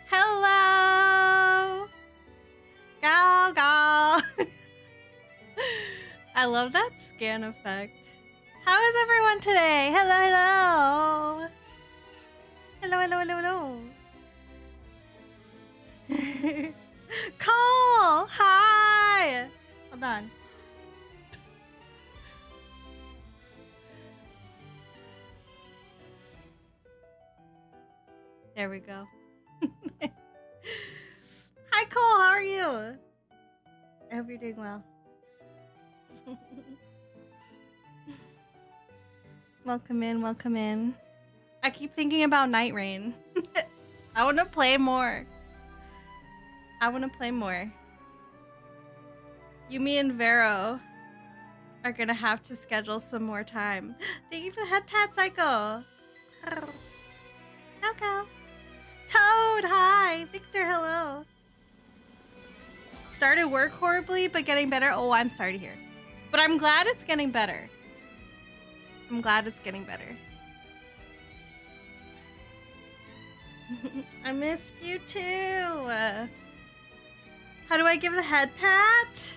Hello! Gao gao! I love that scan effect. How is everyone today? Hello, hello! Hello, hello, hello, hello! Cole! Hi! Hold on. There we go. Hi, Cole. How are you? I hope you're doing well. Welcome in, welcome in. I keep thinking about Night Rain. I want to play more. I want to play more. Yumi and Vero are going to have to schedule some more time. Thank you for the head pat, Psycho. Coco. Toad, hi. Victor, hello. Started work horribly, but getting better. Oh, I'm sorry to hear. But I'm glad it's getting better. I'm glad it's getting better. I missed you too. How do I give the head pat?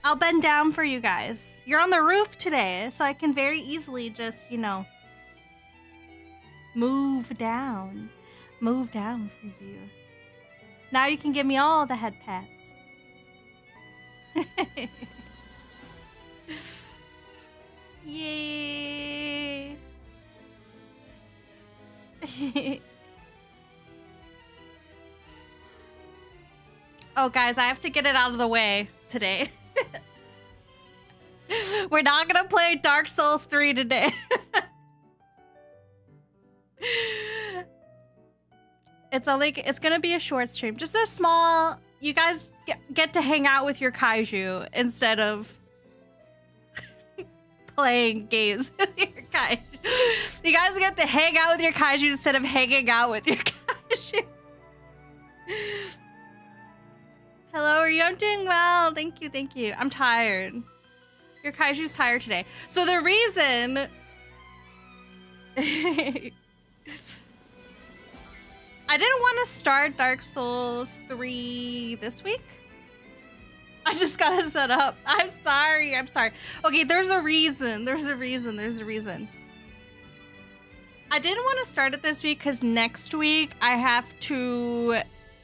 I'll bend down for you guys. You're on the roof today, so I can very easily just, you know, move down. Move down for you. Now you can give me all the head pats. Yay! Oh, guys, I have to get it out of the way today. We're not gonna play Dark Souls 3 today. It's gonna be a short stream, just a small. You guys get to hang out with your kaiju instead of playing games with your kaiju. You guys get to hang out with your kaiju instead of hanging out with your kaiju. Hello, are you? I'm doing well. Thank you, thank you. I'm tired. Your kaiju's tired today. So the reason I didn't want to start Dark Souls 3 this week. I just got it set up. I'm sorry. I'm sorry. Okay, there's a reason. There's a reason. There's a reason. I didn't want to start it this week because next week I have to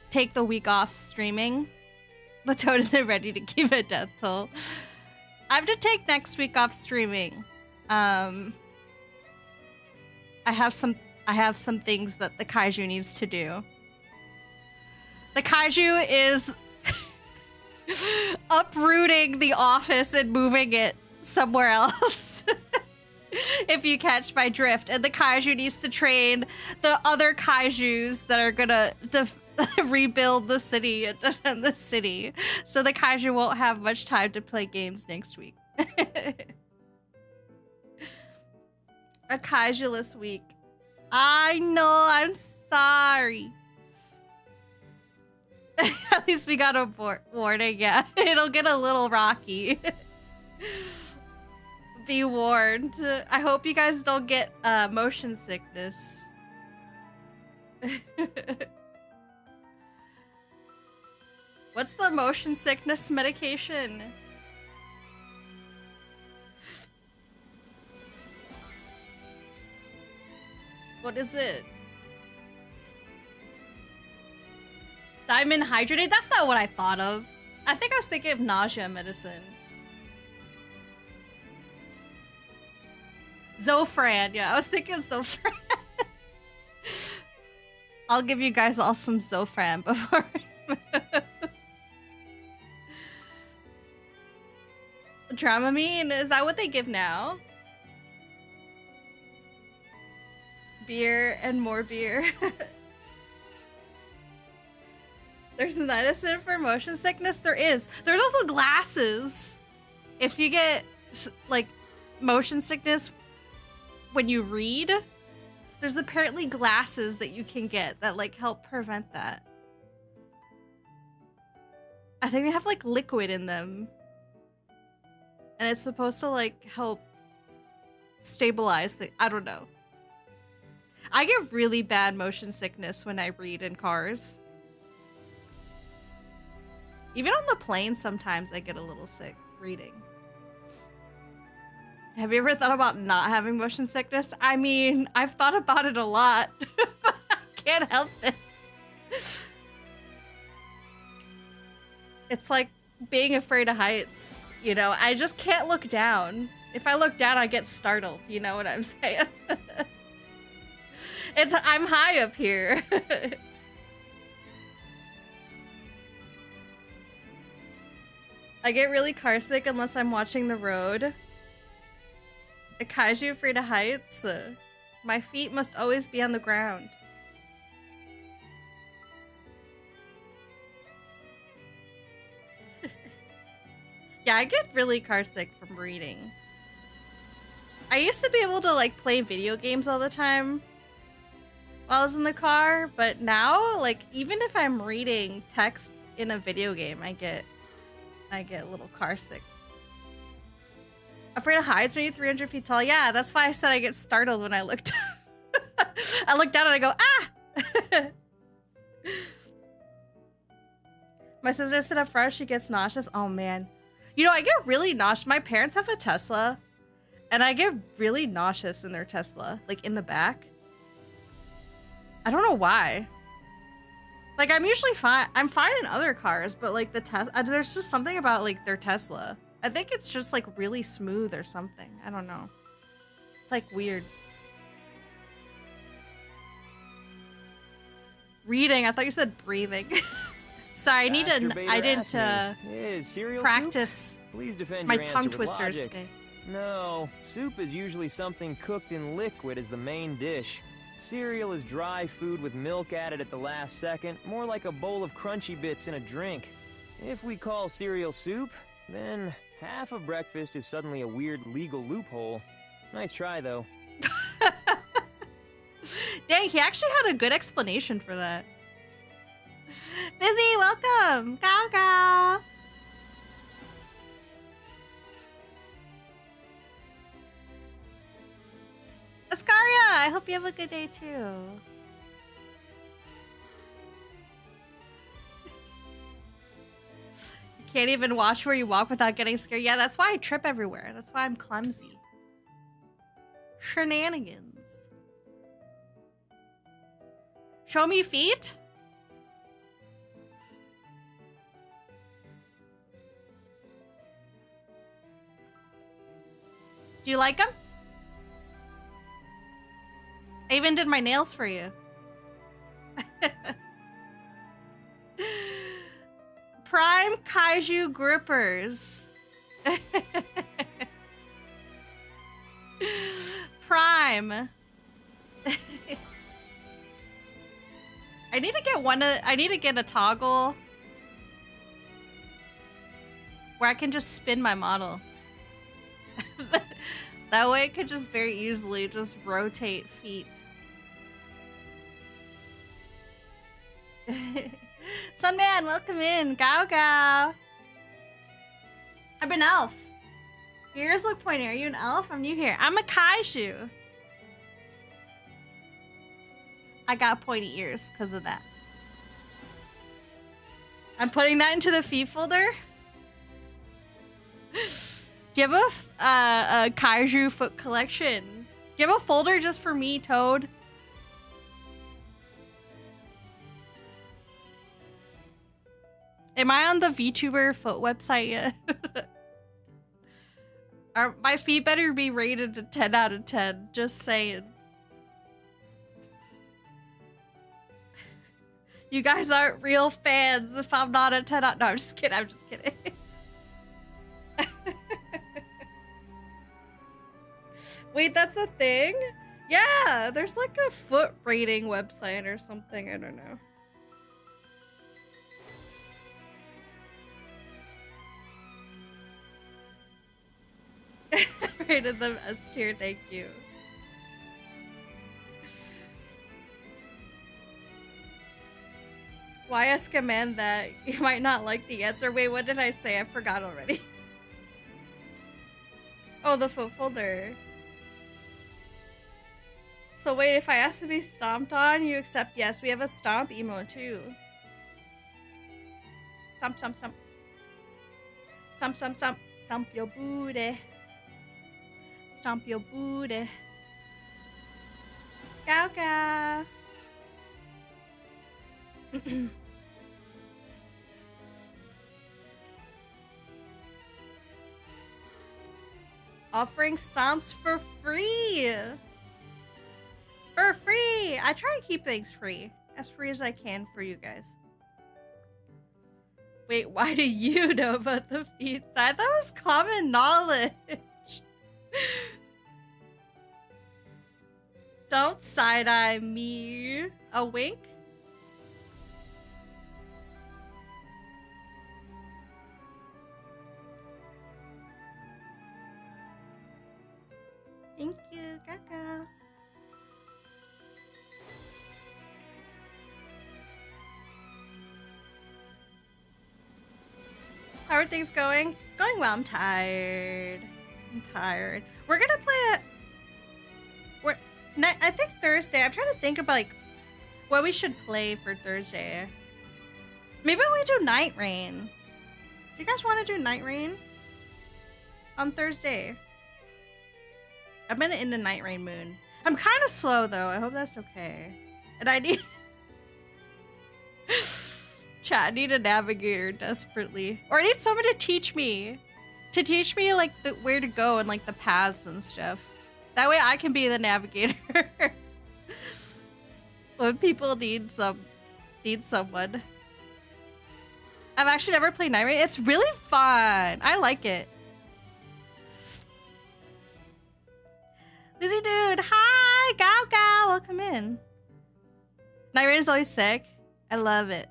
take the week off streaming. The Toad isn't ready to keep a death toll. I have to take next week off streaming. I have some things that the kaiju needs to do. The kaiju is uprooting the office and moving it somewhere else. If you catch my drift. And the kaiju needs to train the other kaijus that are gonna rebuild the city and defend the city. So the kaiju won't have much time to play games next week. A kaiju-less week. I know, I'm sorry. At least we got a warning, yeah. It'll get a little rocky. Be warned. I hope you guys don't get motion sickness. What's the motion sickness medication? What is it? Diamond hydrate? That's not what I thought of. I think I was thinking of nausea medicine. Zofran. Yeah, I was thinking of Zofran. I'll give you guys all some Zofran before. Dramamine? Is that what they give now? Beer and more beer. There's medicine for motion sickness? There is. There's also glasses. If you get, like, motion sickness when you read, there's apparently glasses that you can get that, like, help prevent that. I think they have, like, liquid in them. And it's supposed to, like, help stabilize the... I don't know. I get really bad motion sickness when I read in cars. Even on the plane, sometimes I get a little sick reading. Have you ever thought about not having motion sickness? I mean, I've thought about it a lot. Can't help it. It's like being afraid of heights, you know? I just can't look down. If I look down, I get startled, you know what I'm saying? I'm high up here. I get really carsick unless I'm watching the road. A kaiju afraid of heights? My feet must always be on the ground. Yeah, I get really carsick from reading. I used to be able to like play video games all the time while I was in the car, but now, like, even if I'm reading text in a video game, I get a little carsick. Afraid of heights? Are you 300 feet tall? Yeah, that's why I said I get startled when I look down. I look down and I go, ah! My sister sit up front, she gets nauseous. Oh, man. You know, I get really nauseous. My parents have a Tesla, and I get really nauseous in their Tesla, like in the back. I don't know why. Like, I'm usually fine. I'm fine in other cars, but like the Tesla, there's just something about like their Tesla. I think it's just like really smooth or something. I don't know. It's like weird. Reading. I thought you said breathing. Sorry, I didn't practice Please defend my your tongue answer with twisters logic. today. No, soup is usually something cooked in liquid as the main dish. Cereal is dry food with milk added at the last second, more like a bowl of crunchy bits in a drink. If we call cereal soup, then half of breakfast is suddenly a weird legal loophole. Nice try, though. Dang, he actually had a good explanation for that. Busy, welcome! Gao Gao! Ascaria, I hope you have a good day too. You can't even watch where you walk without getting scared. Yeah, that's why I trip everywhere. That's why I'm clumsy. Shenanigans. Show me feet? Do you like them? I even did my nails for you. Prime Kaiju grippers. Prime. I need to get I need to get a toggle where I can just spin my model. That way it could just very easily just rotate feet. Sunman, welcome in. Gao Gao. I'm an elf. Your ears look pointy. Are you an elf? I'm new here. I'm a kaiju. I got pointy ears because of that. I'm putting that into the feet folder. Do you have a kaiju foot collection? Do you have a folder just for me, Toad? Am I on the Vtuber foot website yet? My feet better be rated a 10 out of 10. Just saying. You guys aren't real fans if I'm not a 10 out. No, I'm just kidding. I'm just kidding. Wait, that's a thing? Yeah, there's like a foot rating website or something. I don't know. Rated them S tier, thank you. Why ask a man that you might not like the answer? Wait, what did I say? I forgot already. Oh, the foot folder. So wait, if I ask to be stomped on, you accept yes. We have a stomp emote too. Stomp, stomp, stomp. Stomp, stomp, stomp. Stomp your booty. Stomp your booty. Gao gao. Offering stomps for free. For free. I try to keep things free as I can for you guys. Wait, why do you know about the feet side? That was common knowledge. Don't side-eye me. A wink? Thank you, Gaga. How are things going? Going well. I'm tired. We're gonna play I think Thursday. I'm trying to think about like what we should play for Thursday. Maybe we do Night Rain. Do you guys want to do Night Rain on Thursday? I'm in the Night Rain mood. I'm kind of slow though. I hope that's okay. And I need chat. I need a navigator desperately, or I need someone to teach me like where to go and like the paths and stuff. That way I can be the navigator. When people need someone. I've actually never played Night Rain. It's really fun. I like it. Busy dude, hi, Gao Gao, welcome in. Night Rain is always sick. I love it.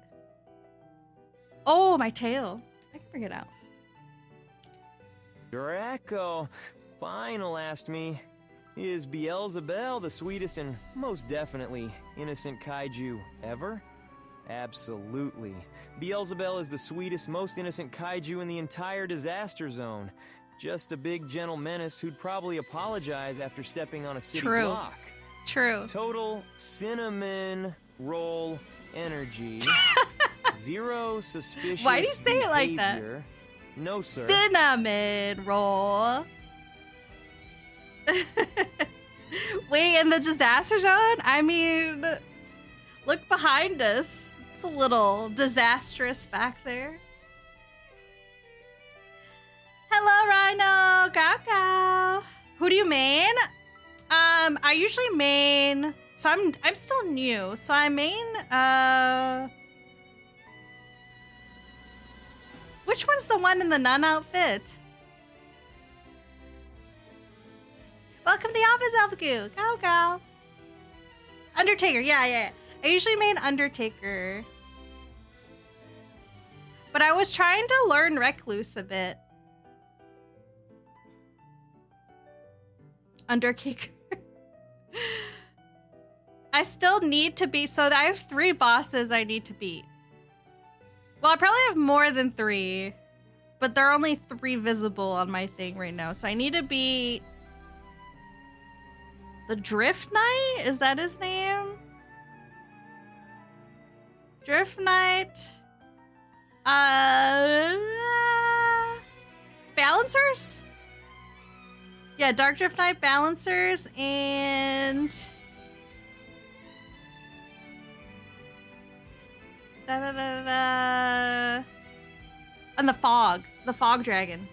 Oh, my tail. I can bring it out. Draco, final asked me, is Beelzabell the sweetest and most definitely innocent kaiju ever? Absolutely. Beelzabell is the sweetest, most innocent kaiju in the entire disaster zone. Just a big, gentle menace who'd probably apologize after stepping on a city block. True. Total cinnamon roll energy. Zero suspicious Why do you say it like that? No, sir. Cinnamon roll. Wait, in the disaster zone? I mean, look behind us. It's a little disastrous back there. Hello, Rhino. Gao Gao. Who do you main? I usually main. So I'm still new. So I main. Which one's the one in the nun outfit? Welcome to the office, Elfgoo. Gao Gao. Undertaker. Yeah. I usually main Undertaker. But I was trying to learn Recluse a bit. Undertaker. I still need to beat, so I have 3 bosses I need to beat. Well, I probably have more than 3, but there are only 3 visible on my thing right now. So I need to beat the Drift Knight. Is that his name? Drift Knight. Balancers? Yeah, Dark Drift Knight, Balancers, and and the Fog Dragon.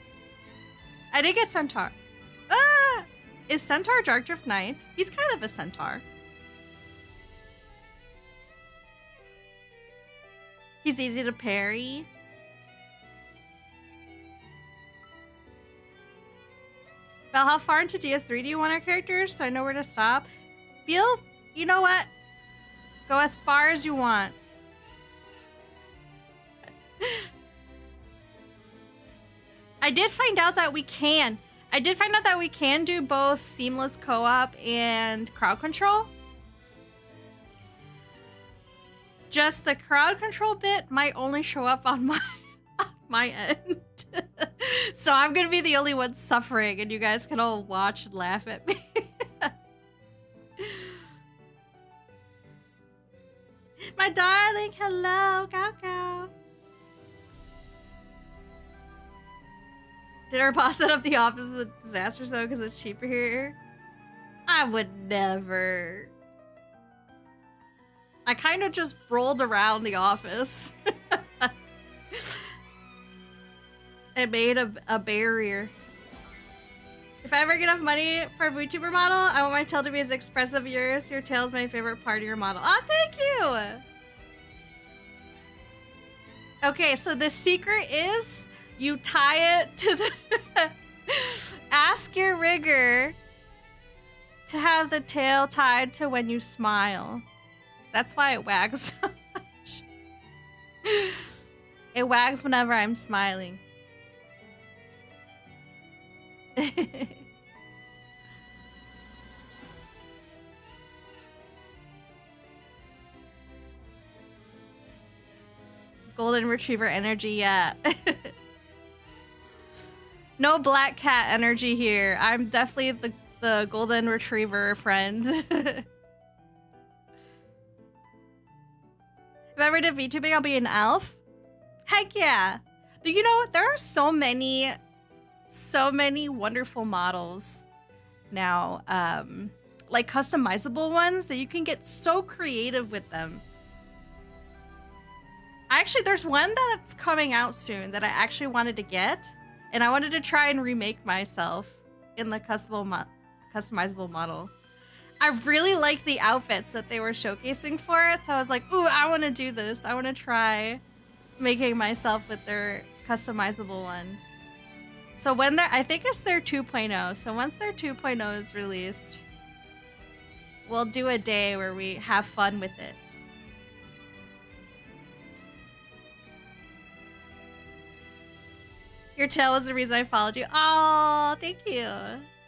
I did get Centaur. Is Centaur Dark Drift Knight? He's kind of a Centaur. He's easy to parry. Well, how far into DS3 do you want our characters so I know where to stop? You know what? Go as far as you want. I did find out that we can do both seamless co-op and crowd control. Just the crowd control bit might only show up on my end. So I'm gonna be the only one suffering and you guys can all watch and laugh at me. My darling, hello, Gao Gao. Did our boss set up the office as a disaster zone because it's cheaper here? I would never. I kind of just rolled around the office. It made a barrier. If I ever get enough money for a VTuber model, I want my tail to be as expressive as yours. Your tail is my favorite part of your model. Oh, thank you! Okay, so the secret is you tie it to the... Ask your rigger to have the tail tied to when you smile. That's why it wags so much. It wags whenever I'm smiling. Golden Retriever energy, yeah. No black cat energy here. I'm definitely the Golden Retriever friend. If I ever did VTubing, I'll be an elf. Heck yeah. You know, there are so many wonderful models now, like customizable ones that you can get so creative with them. Actually, there's one that's coming out soon that I actually wanted to get, and I wanted to try and remake myself in the customizable model. I really like the outfits that they were showcasing for it, so I was like, ooh, I want to do this. I want to try making myself with their customizable one. So when I think it's their 2.0, so once their 2.0 is released, we'll do a day where we have fun with it. Your tail was the reason I followed you. Oh, thank you.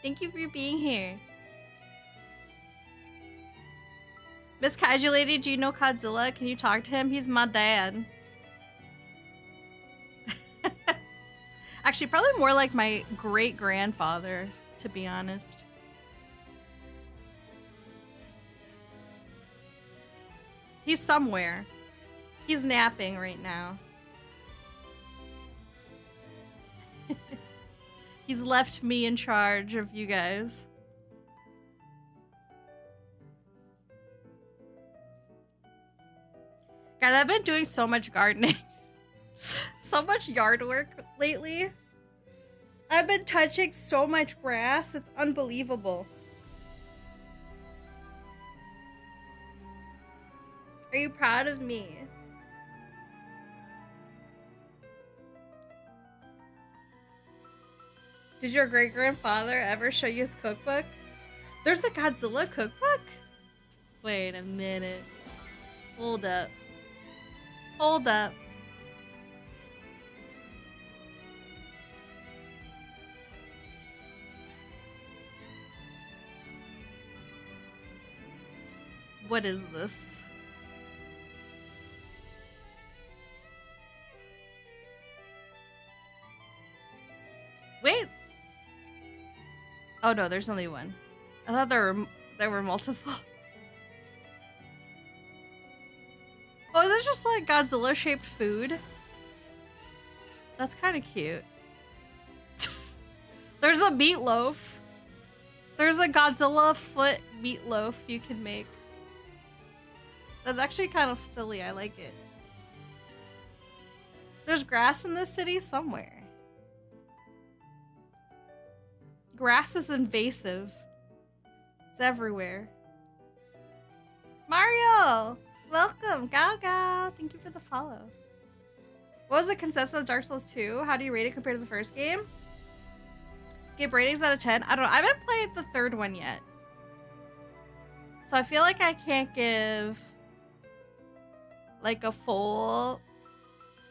Thank you for being here. Miss Kaiju Lady, do you know Godzilla? Can you talk to him? He's my dad. Actually, probably more like my great-grandfather, to be honest. He's somewhere. He's napping right now. He's left me in charge of you guys. Guys, I've been doing so much gardening. So much yard work lately. I've been touching so much grass. It's unbelievable. Are you proud of me? Did your great-grandfather ever show you his cookbook? There's a Godzilla cookbook? Wait a minute. Hold up. Hold up. What is this? Wait. Oh no, there's only one. I thought there were multiple. Oh, is it just like Godzilla-shaped food? That's kind of cute. There's a meatloaf. There's a Godzilla foot meatloaf you can make. That's actually kind of silly. I like it. There's grass in this city somewhere. Grass is invasive. It's everywhere. Mario! Welcome! Gao Gao! Thank you for the follow. What was the consensus of Dark Souls 2? How do you rate it compared to the first game? Give ratings out of 10? I don't know. I haven't played the third one yet. So I feel like I can't give like a full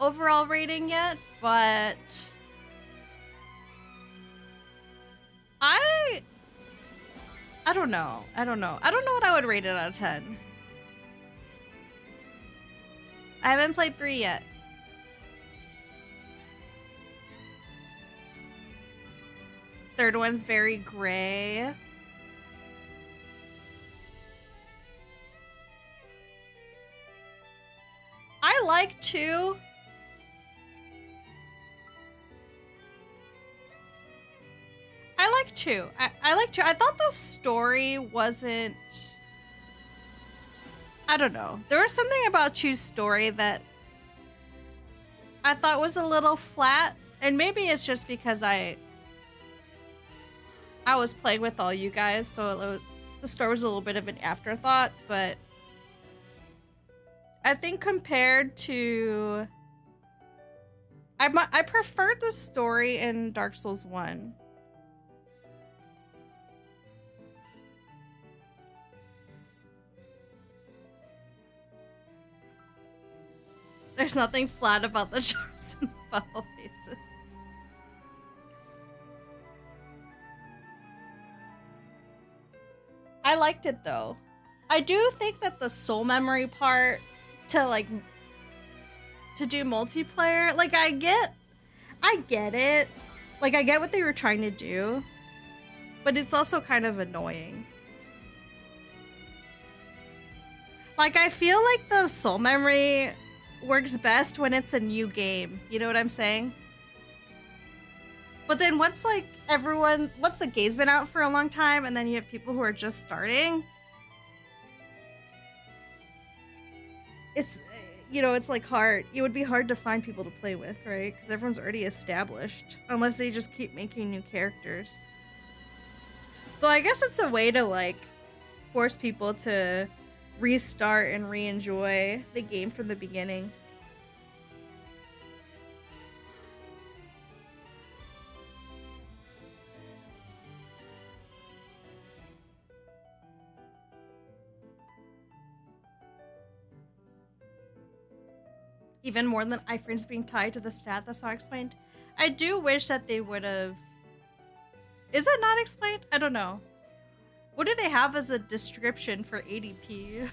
overall rating yet, but I don't know. I don't know what I would rate it out of 10. I haven't played 3 yet. Third one's very gray. like 2. I like 2. I like 2. I thought the story wasn't... I don't know. There was something about 2's story that I thought was a little flat. And maybe it's just because I was playing with all you guys, so the story was a little bit of an afterthought, but I think compared to... I preferred the story in Dark Souls 1. There's nothing flat about the jars and bubble faces. I liked it though. I do think that the soul memory part to do multiplayer, like I get it. Like I get what they were trying to do, but it's also kind of annoying. Like I feel like the soul memory works best when it's a new game. You know what I'm saying? But then once the game's been out for a long time and then you have people who are just starting, it's, you know, it's like hard. It would be hard to find people to play with, right? Because everyone's already established, unless they just keep making new characters. So I guess it's a way to like force people to restart and re-enjoy the game from the beginning. Even more than iframes being tied to the stat that's not explained. I do wish that they would have... Is it not explained? I don't know. What do they have as a description for ADP?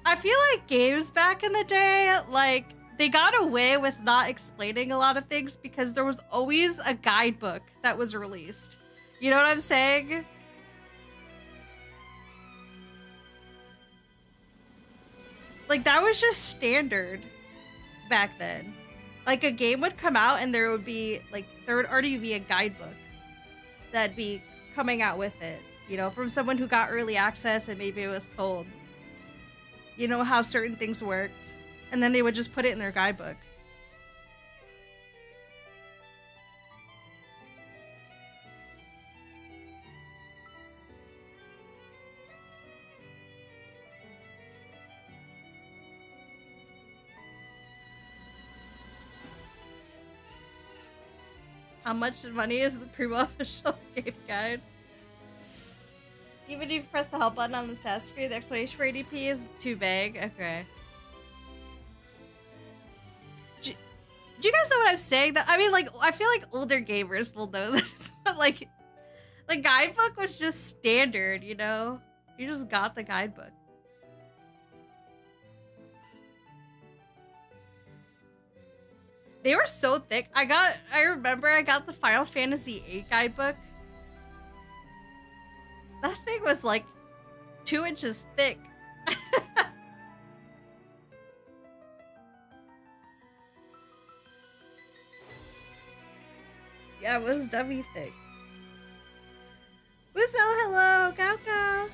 I feel like games back in the day, like, they got away with not explaining a lot of things because there was always a guidebook that was released. You know what I'm saying? Like, that was just standard back then. Like, a game would come out and there would already be a guidebook that'd be coming out with it, you know, from someone who got early access and maybe was told, you know, how certain things worked, and then they would just put it in their guidebook. How much money is the Primo official game guide? Even if you press the help button on the stat screen, the explanation for ADP is too vague. Okay. Do you guys know what I'm saying? I mean, like, I feel like older gamers will know this, but like, the guidebook was just standard, you know? You just got the guidebook. They were so thick. I remember I got the Final Fantasy VIII guidebook. That thing was like 2 inches thick. Yeah, it was dummy thick. Whistle, hello, GAO GAO.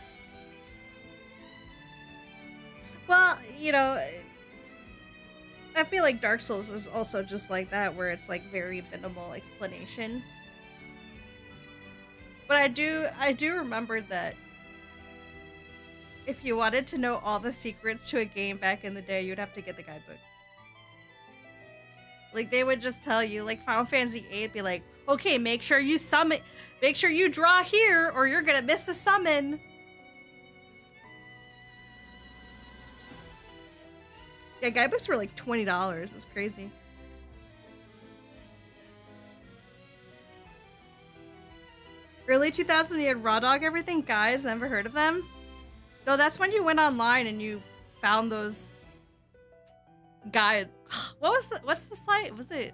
Well, you know, I feel like Dark Souls is also just like that, where it's like very minimal explanation. But I do remember that if you wanted to know all the secrets to a game back in the day, you'd have to get the guidebook. Like, they would just tell you, like, Final Fantasy VIII be like, okay, make sure you summon, make sure you draw here, or you're gonna miss a summon. Yeah, guidebooks were like $20. It's crazy. Early 2000, you had Raw Dog everything. Guys, never heard of them? No, that's when you went online and you found those guides. What's the site? Was it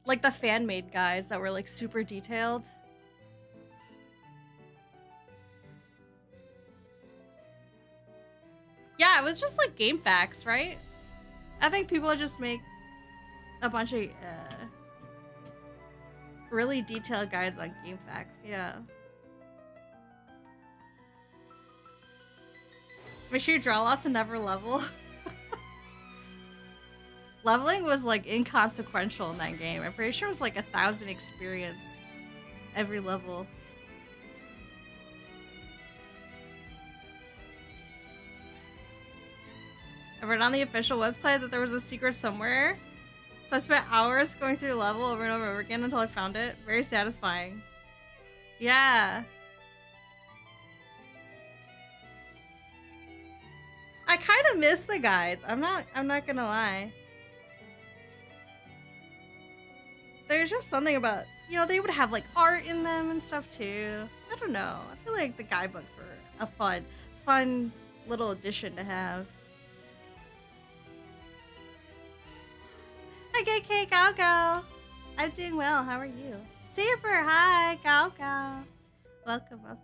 like the fan-made guides that were like super detailed? Yeah, it was just like game facts, right? I think people just make a bunch of really detailed guides on game facts. Yeah. Make sure you draw lots and never level. Leveling was like inconsequential in that game. I'm pretty sure it was like 1,000 experience every level. I read on the official website that there was a secret somewhere. So I spent hours going through the level over and over again until I found it. Very satisfying. Yeah. I kind of miss the guides. I'm not gonna lie. There's just something about, you know, they would have like art in them and stuff too. I don't know. I feel like the guidebooks were a fun little addition to have. Hi, GAO GAO GAO. I'm doing well. How are you? Saber, hi, GAO GAO. Welcome, welcome.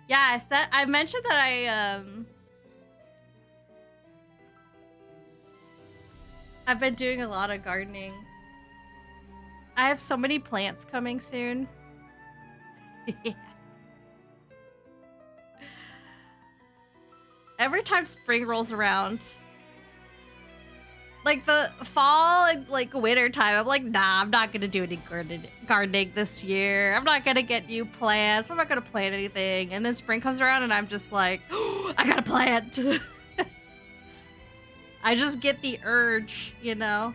Yeah, I mentioned that I've been doing a lot of gardening. I have so many plants coming soon. Yeah. Every time spring rolls around, like the fall and like winter time, I'm like, nah, I'm not gonna do any gardening this year. I'm not gonna get new plants. I'm not gonna plant anything. And then spring comes around and I'm just like, oh, I gotta plant. I just get the urge, you know?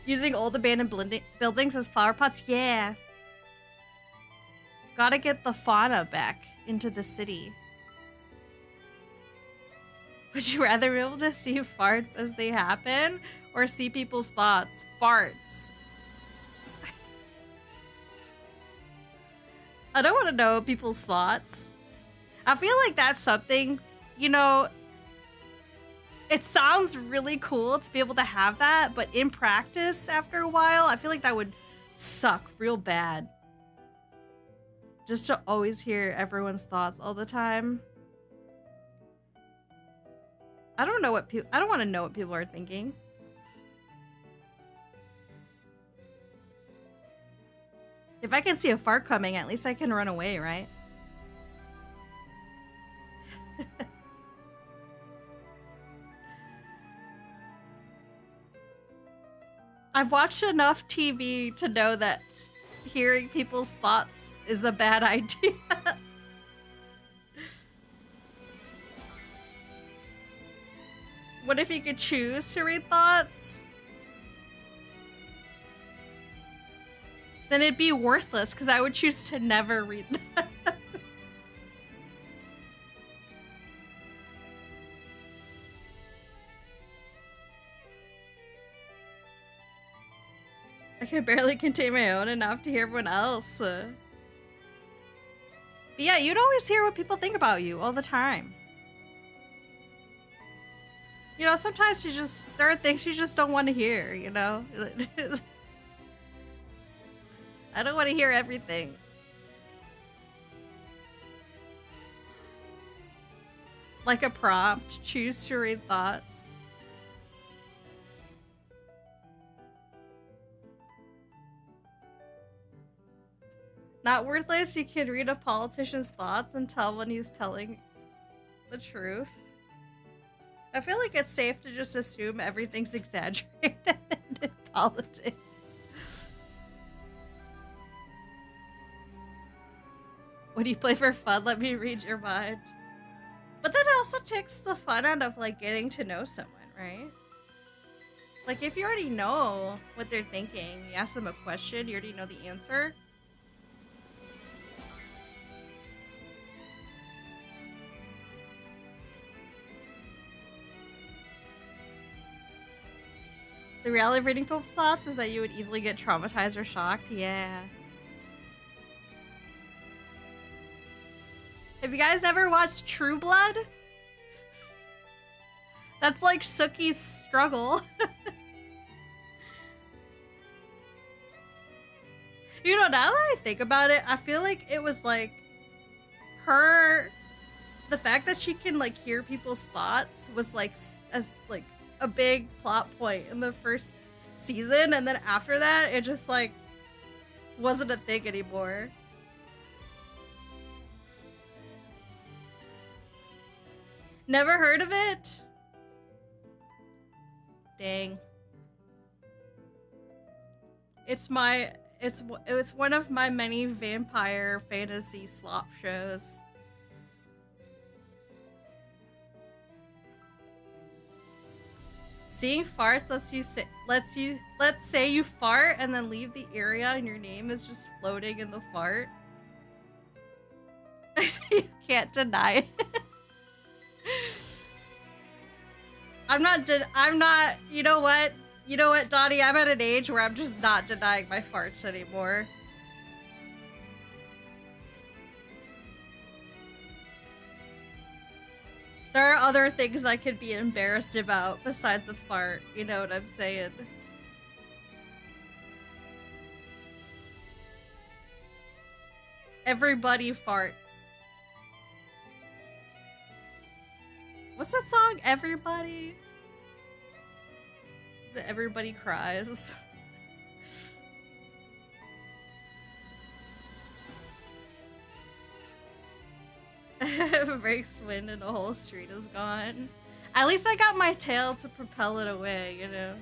Using old abandoned buildings as flower pots? Yeah. Gotta get the fauna back into the city. Would you rather be able to see farts as they happen or see people's thoughts? Farts. I don't want to know people's thoughts. I feel like that's something, you know, it sounds really cool to be able to have that, but in practice, after a while, I feel like that would suck real bad. Just to always hear everyone's thoughts all the time. I don't know what I don't want to know what people are thinking. If I can see a fart coming, at least I can run away, right? I've watched enough TV to know that hearing people's thoughts is a bad idea. What if you could choose to read thoughts? Then it'd be worthless because I would choose to never read them. I can barely contain my own enough to hear everyone else. But yeah, you'd always hear what people think about you all the time. You know, sometimes there are things you just don't want to hear, you know? I don't want to hear everything. Like a prompt, choose to read thoughts. Not worthless, you can read a politician's thoughts and tell when he's telling the truth. I feel like it's safe to just assume everything's exaggerated in politics. When you play for fun, let me read your mind. But then it also takes the fun out of like getting to know someone, right? Like if you already know what they're thinking, you ask them a question, you already know the answer. The reality of reading people's thoughts is that you would easily get traumatized or shocked. Yeah. Have you guys ever watched True Blood? That's like Suki's struggle. You know, now that I think about it, I feel like it was like her, the fact that she can like hear people's thoughts was like as like a big plot point in the first season, and then after that it just like wasn't a thing anymore. Never heard of it? Dang. It's one of my many vampire fantasy slop shows. Seeing farts let's say you fart and then leave the area and your name is just floating in the fart. You can't deny it. I'm not, you know what? You know what, Donnie? I'm at an age where I'm just not denying my farts anymore. There are other things I could be embarrassed about besides a fart, you know what I'm saying? Everybody farts. What's that song? Everybody? Is it Everybody Cries? Breaks wind and the whole street is gone. At least I got my tail to propel it away, you know?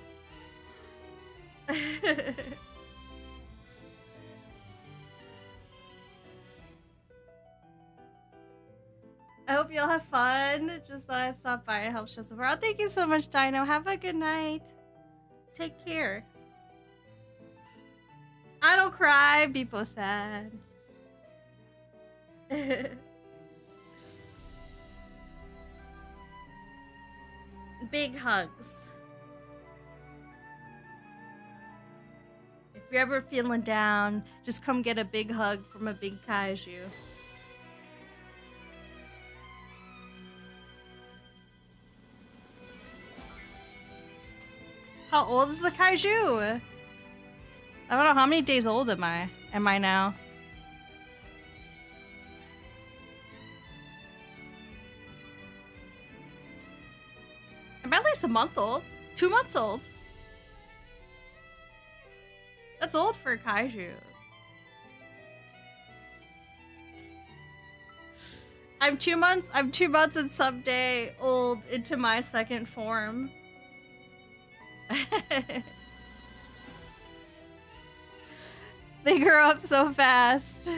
I hope y'all have fun. Just thought I'd stop by and help show support. Oh, thank you so much, Dino. Have a good night. Take care. I don't cry. Beepo sad. Big hugs. If you're ever feeling down, just come get a big hug from a big kaiju. How old is the kaiju? I don't know, how many days old am I now? I'm at least a month old. 2 months old. That's old for a kaiju. I'm 2 months and some day old into my second form. They grow up so fast.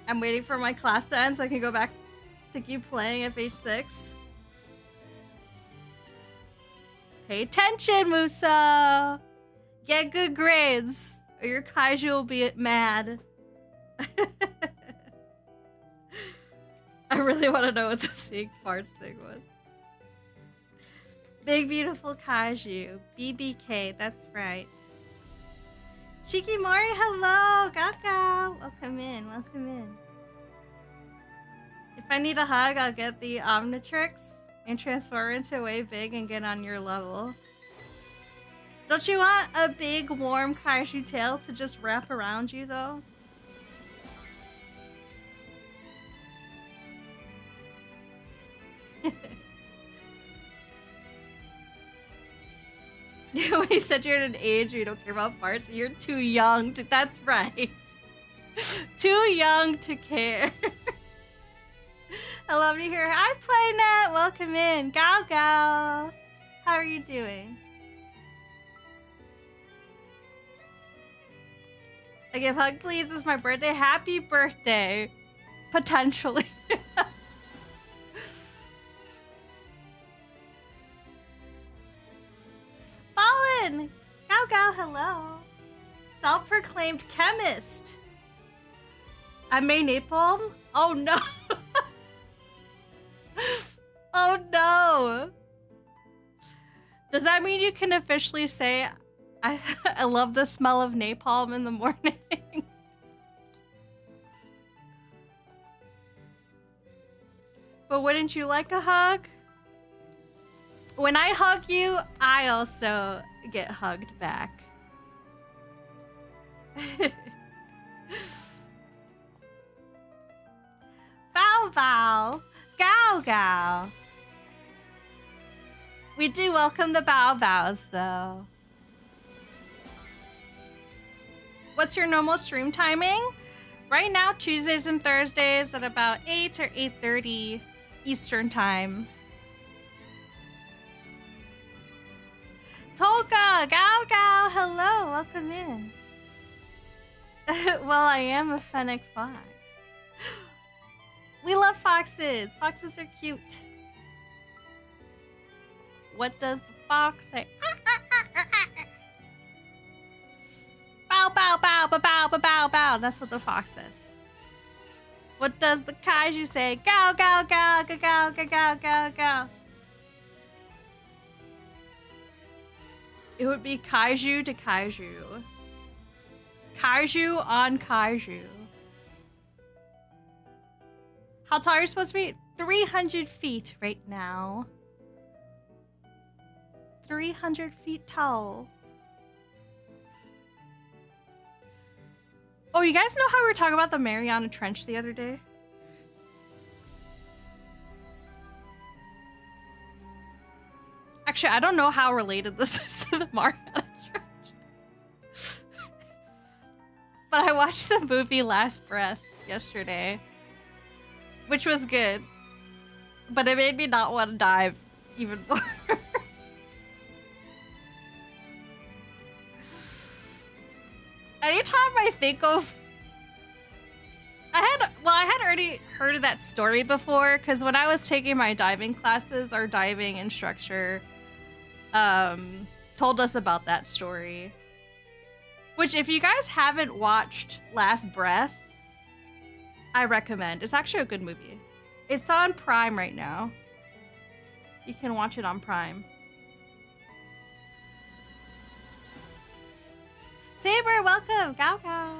I'm waiting for my class to end so I can go back to keep playing FH6. Pay attention, Muso! Get good grades, or your kaiju will be mad. I really want to know what the seeing parts thing was. Big beautiful kaiju. BBK, that's right. Shikimori, hello! GAO GAO! Welcome in, welcome in. If I need a hug, I'll get the Omnitrix and transform into way big and get on your level. Don't you want a big, warm kaiju tail to just wrap around you, though? When you said you're at an age where you don't care about farts, you're too young to. That's right. Too young to care. I love to hear. Hi, Playnet. Welcome in. GAO GAO. How are you doing? I give hug, please. It's my birthday. Happy birthday. Potentially. Fallen! GAO GAO, hello. Self-proclaimed chemist. I made napalm? Oh no. Oh no. Does that mean you can officially say I love the smell of napalm in the morning? But wouldn't you like a hug? When I hug you, I also get hugged back. Bow bow, gao gao. We do welcome the bow bows though. What's your normal stream timing? Right now, Tuesdays and Thursdays at about 8 or 8:30 Eastern time. Tolka, Gao Gao, hello, welcome in. Well, I am a fennec fox. We love foxes. Foxes are cute. What does the fox say? Bow, bow, bow, bow, bow, bow, bow, bow. That's what the fox says. What does the kaiju say? Gao, gao, gao, gao, gao, gao, gao, gao, gao. It would be kaiju to kaiju. Kaiju on kaiju. How tall are you supposed to be? 300 feet right now. 300 feet tall. Oh, you guys know how we were talking about the Mariana Trench the other day? Actually, I don't know how related this is to the Mariana Trench. But I watched the movie Last Breath yesterday, which was good. But it made me not want to dive even more. Anytime I think of... I had already heard of that story before, because when I was taking my diving classes, our diving instructor told us about that story. Which, if you guys haven't watched Last Breath, I recommend. It's actually a good movie. It's on Prime right now. You can watch it on Prime. Saber, welcome! Gao Gao!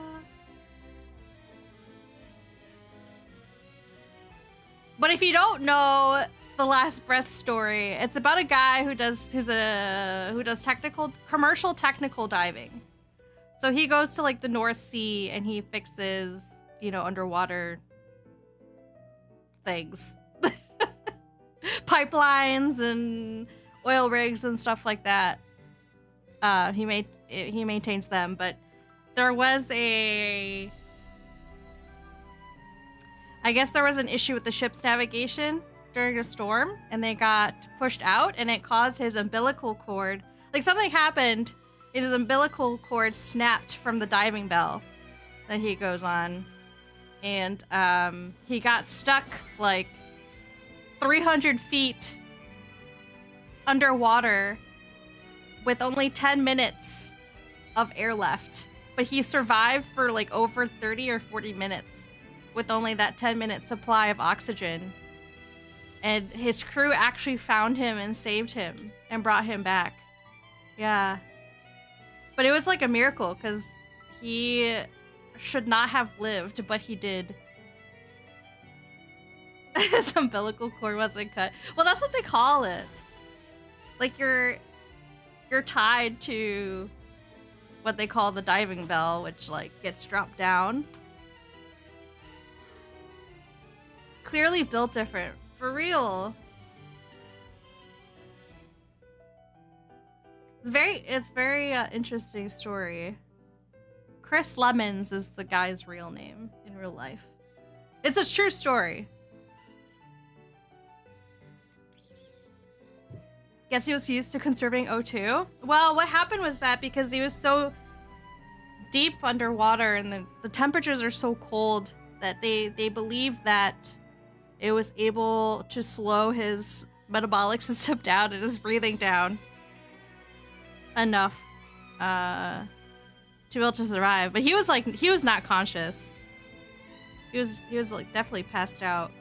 But if you don't know the Last Breath story, it's about a guy who does commercial technical diving. So he goes to like the North Sea and he fixes, you know, underwater things. Pipelines and oil rigs and stuff like that. He maintains them, but there was I guess there was an issue with the ship's navigation during a storm, and they got pushed out, and it caused his umbilical cord. Like, something happened, and his umbilical cord snapped from the diving bell that he goes on, and he got stuck like 300 feet underwater with only 10 minutes of air left. But he survived for like over 30 or 40 minutes with only that 10-minute supply of oxygen. And his crew actually found him and saved him and brought him back. Yeah. But it was like a miracle, because he should not have lived, but he did. His umbilical cord wasn't cut. Well, that's what they call it. Like, you're tied to what they call the diving bell, which like gets dropped down. Clearly built different, for real. It's very interesting story. Chris Lemons is the guy's real name in real life. It's a true story. Guess he was used to conserving O2? Well, what happened was that because he was so deep underwater and the temperatures are so cold that they believe that it was able to slow his metabolic system down and his breathing down enough to be able to survive. But he was not conscious. He was like definitely passed out.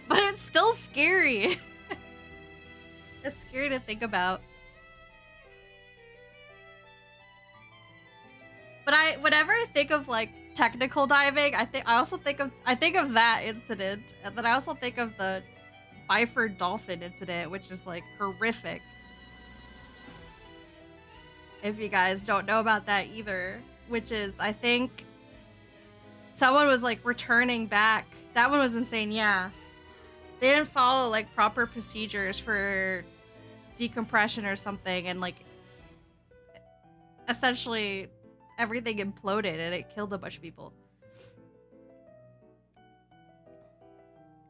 But it's still scary. It's scary to think about. But whenever I think of like technical diving, I think of that incident, and then I also think of the Byford dolphin incident, which is like horrific. If you guys don't know about that either, which is, I think someone was like returning back. That one was insane. Yeah, they didn't follow like proper procedures for decompression or something, and like essentially everything imploded and it killed a bunch of people.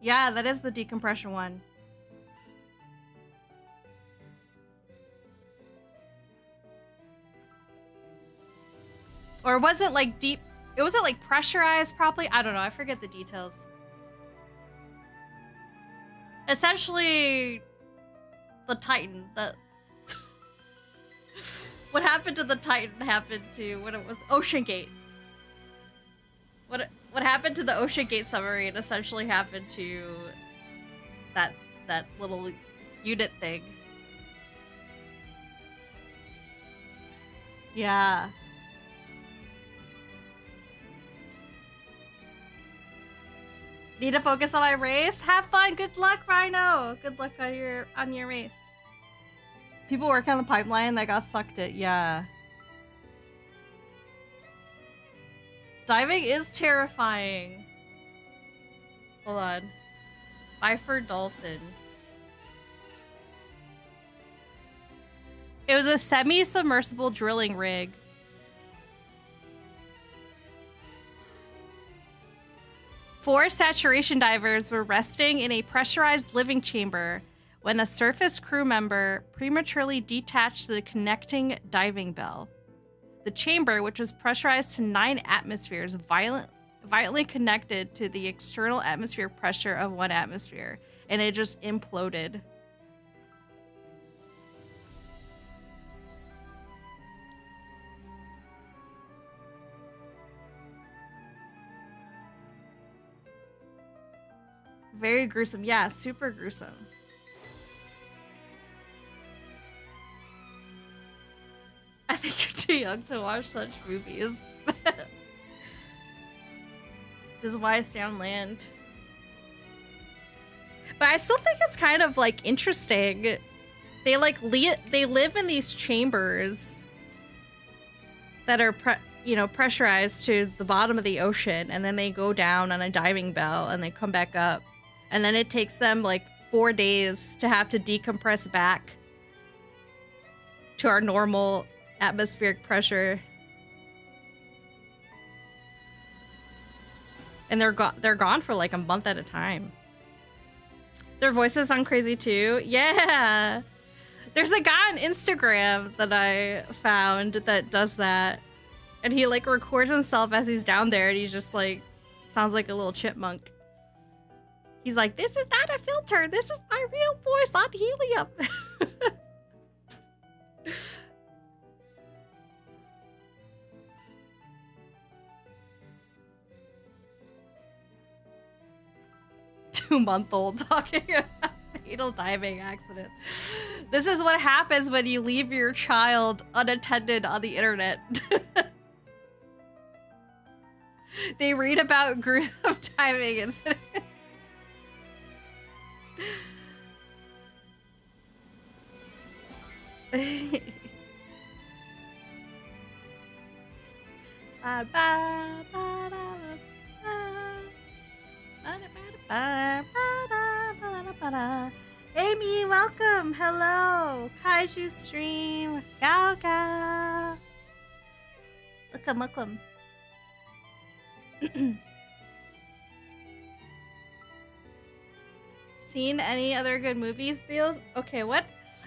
Yeah, that is the decompression one. Or was it like deep? It wasn't like pressurized probably. I don't know. I forget the details. Essentially, the Titan. What happened to the Titan happened to what it was Ocean Gate. What happened to the Ocean Gate submarine essentially happened to that little unit thing. Yeah. Need to focus on my race? Have fun. Good luck, Rhino. Good luck on your race. People working on the pipeline that got sucked in. Yeah. Diving is terrifying. Hold on. Byford dolphin. It was a semi-submersible drilling rig. Four saturation divers were resting in a pressurized living chamber when a surface crew member prematurely detached the connecting diving bell. The chamber, which was pressurized to 9 atmospheres, violently connected to the external atmospheric pressure of 1 atmosphere, and it just imploded. Very gruesome. Yeah, super gruesome. I think you're too young to watch such movies. This is why I stay on land. But I still think it's kind of like interesting. They like they live in these chambers that are pressurized to the bottom of the ocean, and then they go down on a diving bell and they come back up. And then it takes them like 4 days to have to decompress back to our normal atmospheric pressure. And they're gone for like a month at a time. Their voices sound crazy too. Yeah. There's a guy on Instagram that I found that does that. And he like records himself as he's down there, and he's just like sounds like a little chipmunk. He's like, "This is not a filter. This is my real voice on helium." Two-month-old talking about fatal diving accident. This is what happens when you leave your child unattended on the internet. They read about gruesome diving incidents. Amy, welcome. Hello. Kaiju stream. GAO GAO. Welcome. Seen any other good movies, Beals? Okay, what?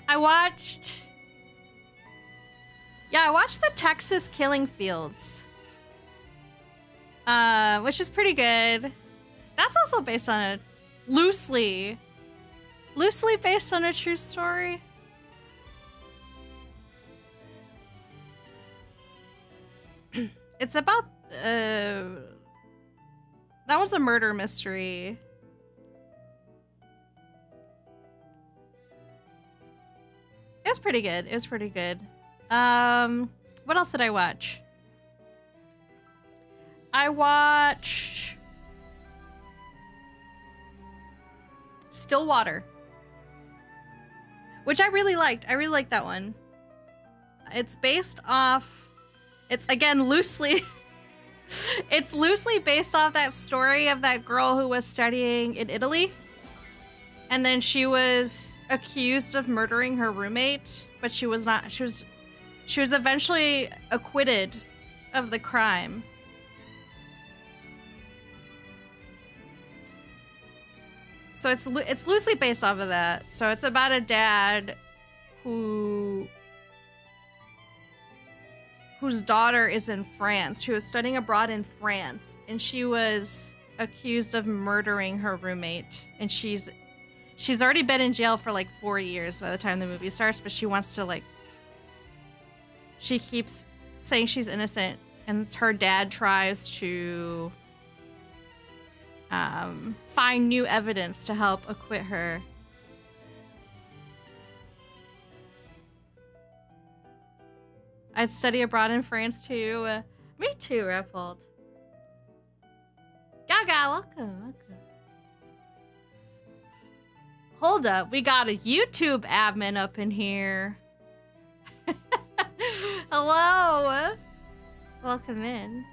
I watched the Texas Killing Fields. Which is pretty good. That's also based on a loosely based on a true story. It's about that one's a murder mystery. It was pretty good. What else did I watch? I watched Stillwater, which I really liked. I really liked that one. It's based off, it's again loosely, it's loosely based off that story of that girl who was studying in Italy. And then she was accused of murdering her roommate, but she was not, she was eventually acquitted of the crime. So it's loosely based off of that. So it's about a dad whose daughter is in France, who is studying abroad in France, and she was accused of murdering her roommate. And she's already been in jail for like 4 years by the time the movie starts, but she wants to like, she keeps saying she's innocent, and her dad tries to find new evidence to help acquit her. I'd study abroad in France too. Me too, Rephold. GAO GAO, welcome. Hold up, we got a YouTube admin up in here. Hello. Welcome in.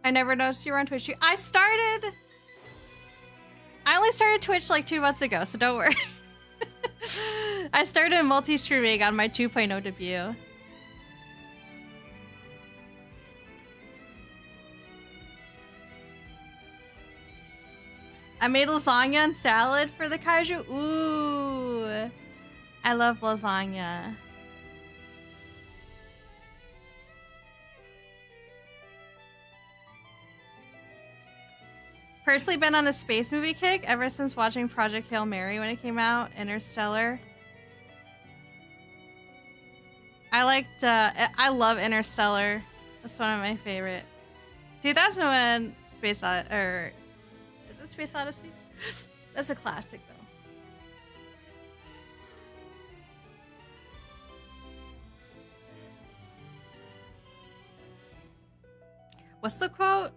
I never noticed you were on Twitch. I only started Twitch like 2 months ago, so don't worry. I started multi-streaming on my 2.0 debut. I made lasagna and salad for the Kaiju. Ooh, I love lasagna. Personally been on a space movie kick ever since watching Project Hail Mary when it came out, Interstellar. I love Interstellar. That's one of my favorite. 2001 Space Odyssey, or is it Space Odyssey? That's a classic though. What's the quote?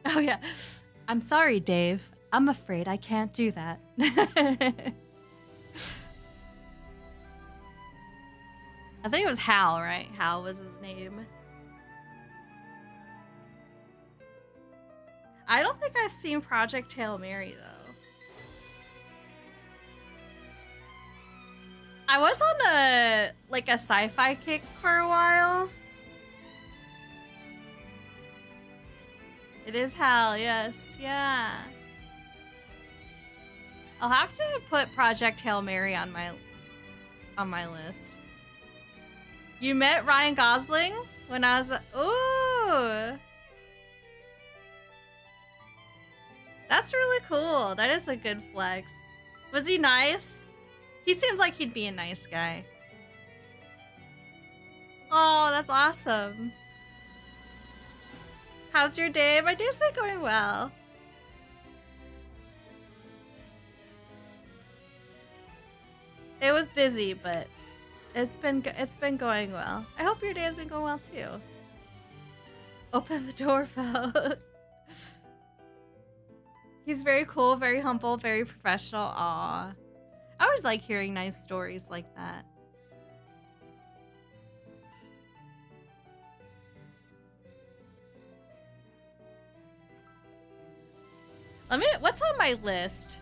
Oh yeah. I'm sorry, Dave. I'm afraid I can't do that. I think it was Hal, right? Hal was his name. I don't think I've seen Project Hail Mary though. I was on a sci-fi kick for a while. It is Hal, yes, yeah. I'll have to put Project Hail Mary on my list. You met Ryan Gosling when I was ooh. That's really cool. That is a good flex. Was he nice? He seems like he'd be a nice guy. Oh, that's awesome. How's your day? My day's been going well. It was busy, but it's been going well. I hope your day has been going well too. Open the doorbell. He's very cool, very humble, very professional. Aw. I always like hearing nice stories like that. What's on my list?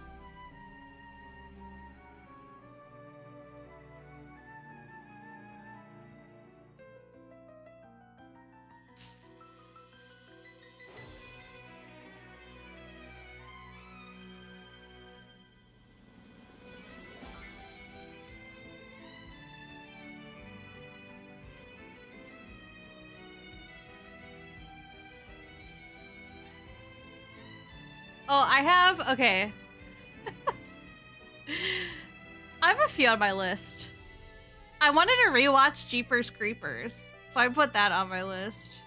Oh, okay. I have a few on my list. I wanted to rewatch Jeepers Creepers, so I put that on my list.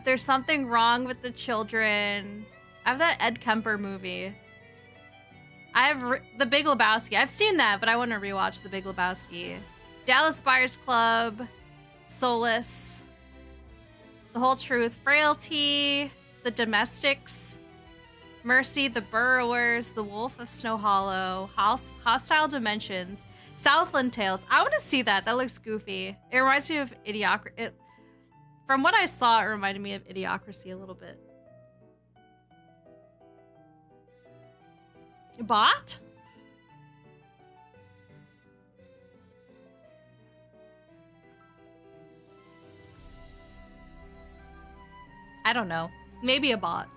There's Something Wrong with the Children. I have that Ed Kemper movie. I have The Big Lebowski. I've seen that, but I want to rewatch The Big Lebowski. Dallas Buyers Club, Solace, The Whole Truth, Frailty, The Domestics, Mercy, The Burrowers, The Wolf of Snow Hollow, Hostile Dimensions, Southland Tales. I want to see that. That looks goofy. It reminds me of Idiocracy. From what I saw, it reminded me of Idiocracy a little bit. Bot? I don't know. Maybe a bot.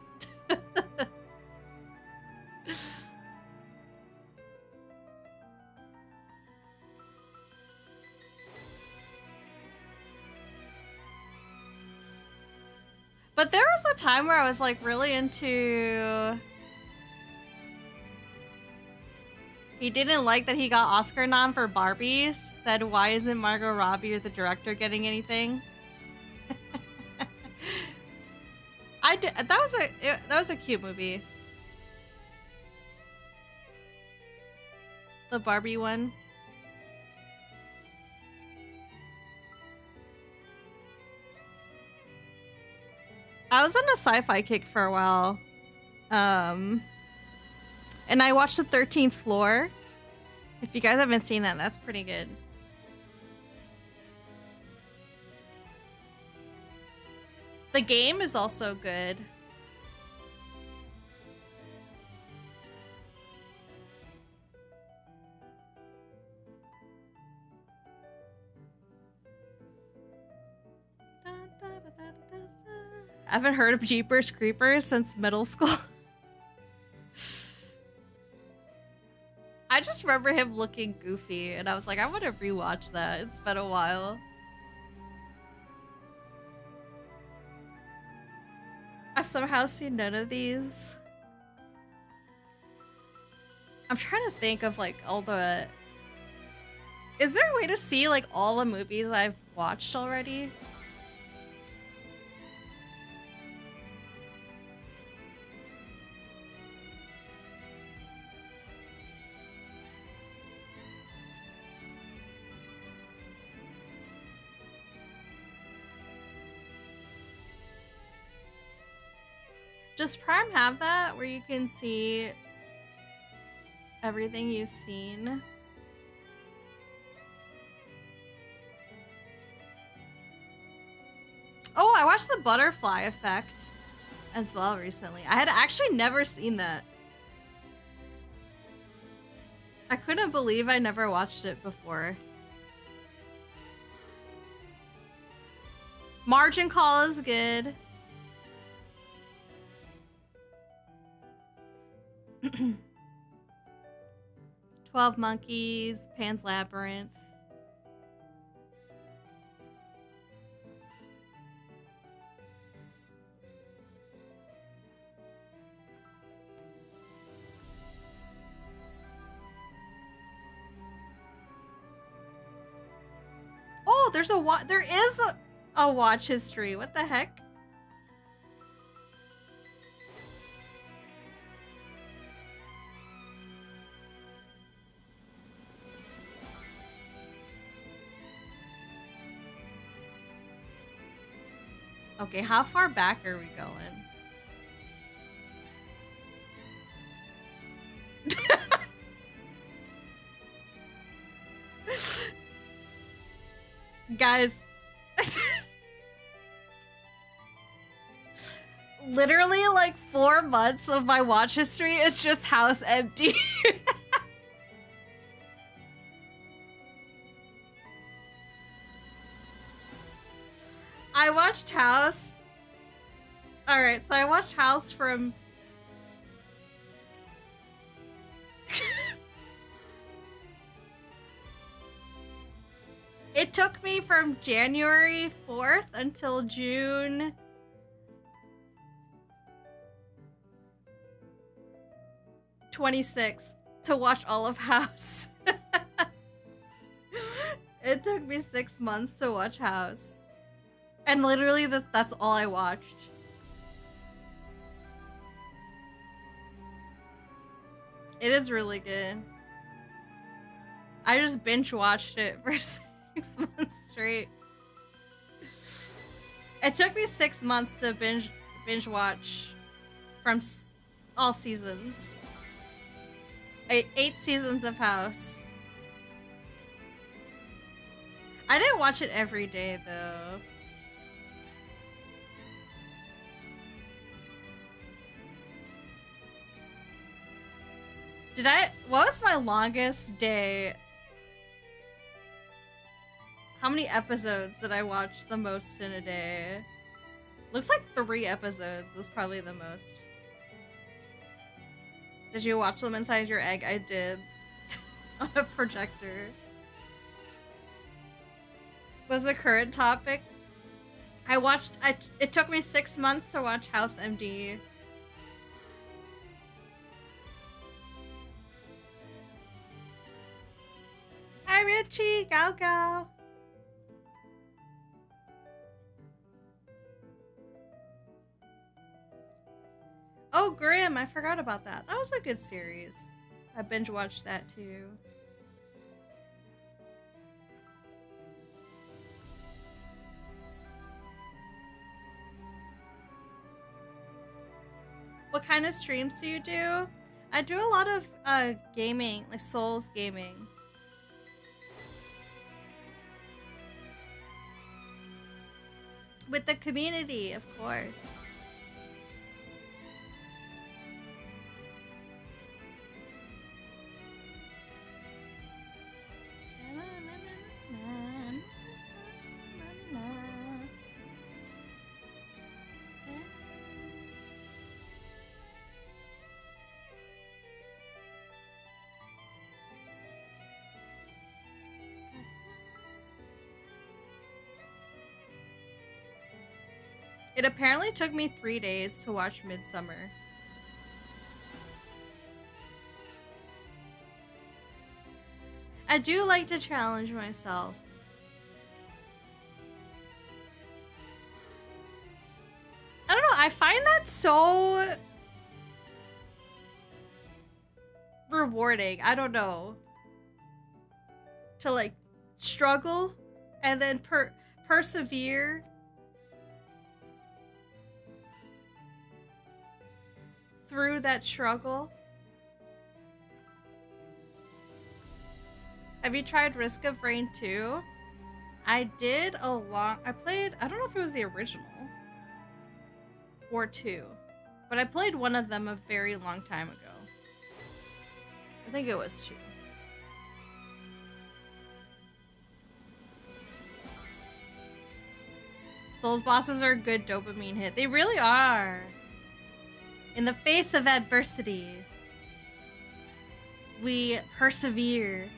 But there was a time where I was like really into... He didn't like that he got Oscar nom for Barbie. Said, why isn't Margot Robbie or the director getting anything? That was a cute movie. The Barbie one. I was on a sci-fi kick for a while. And I watched The 13th Floor. If you guys haven't seen that, that's pretty good. The game is also good. I haven't heard of Jeepers Creepers since middle school. I just remember him looking goofy, and I was like, I want to rewatch that. It's been a while. I've somehow seen none of these. I'm trying to think of like all the... Is there a way to see like all the movies I've watched already? Does Prime have that where you can see everything you've seen? Oh, I watched The Butterfly Effect as well recently. I had actually never seen that. I couldn't believe I never watched it before. Margin Call is good. 12 Monkeys, Pan's Labyrinth. Oh, there is a watch history. What the heck? Okay, how far back are we going? Guys, literally like 4 months of my watch history is just house empty. I watched House. Alright, so I watched House from... It took me from January 4th until June 26th to watch all of House. It took me 6 months to watch House. And literally that's all I watched. It is really good. I just binge watched it for 6 months straight. It took me 6 months to binge watch from all seasons. 8 seasons of House. I didn't watch it every day though. What was my longest day? How many episodes did I watch the most in a day? Looks like 3 episodes was probably the most. Did you watch them inside your egg? I did. On a projector. Was the current topic? It took me 6 months to watch House MD. Hi Richie, GAO GAO. Oh, Grimm, I forgot about that. That was a good series. I binge watched that too. What kind of streams do you do? I do a lot of gaming, like Souls gaming. With the community, of course. It apparently took me 3 days to watch Midsummer. I do like to challenge myself. I don't know, I find that so rewarding. I don't know. To like struggle and then persevere. Through that struggle. Have you tried Risk of Rain 2? I played, I don't know if it was the original or 2, but I played one of them a very long time ago. I think it was 2. Souls bosses are a good dopamine hit. They really are. In the face of adversity, we persevere.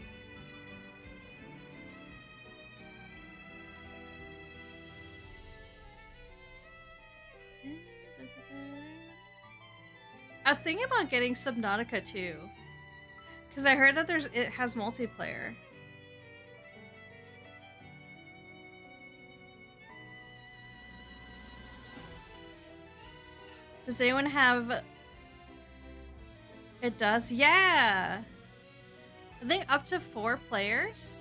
I was thinking about getting Subnautica too, because I heard that it has multiplayer. Does anyone have... It does? Yeah! I think up to 4 players?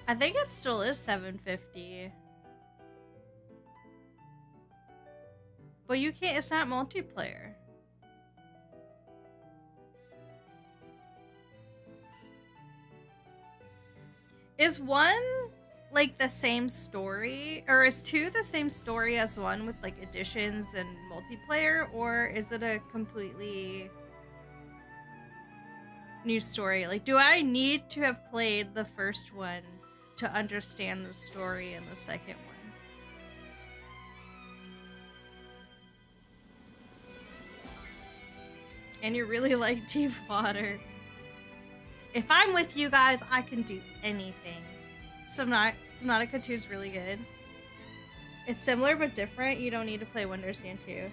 I think it still is $7.50. But you can't, it's not multiplayer. Is 1... like the same story, or is 2 the same story as 1 with like additions and multiplayer, or is it a completely new story? Like, do I need to have played the first one to understand the story in the second one? And you really like deep water. If I'm with you guys, I can do anything. Subnautica 2 is really good. It's similar but different. You don't need to play Wondersand 2.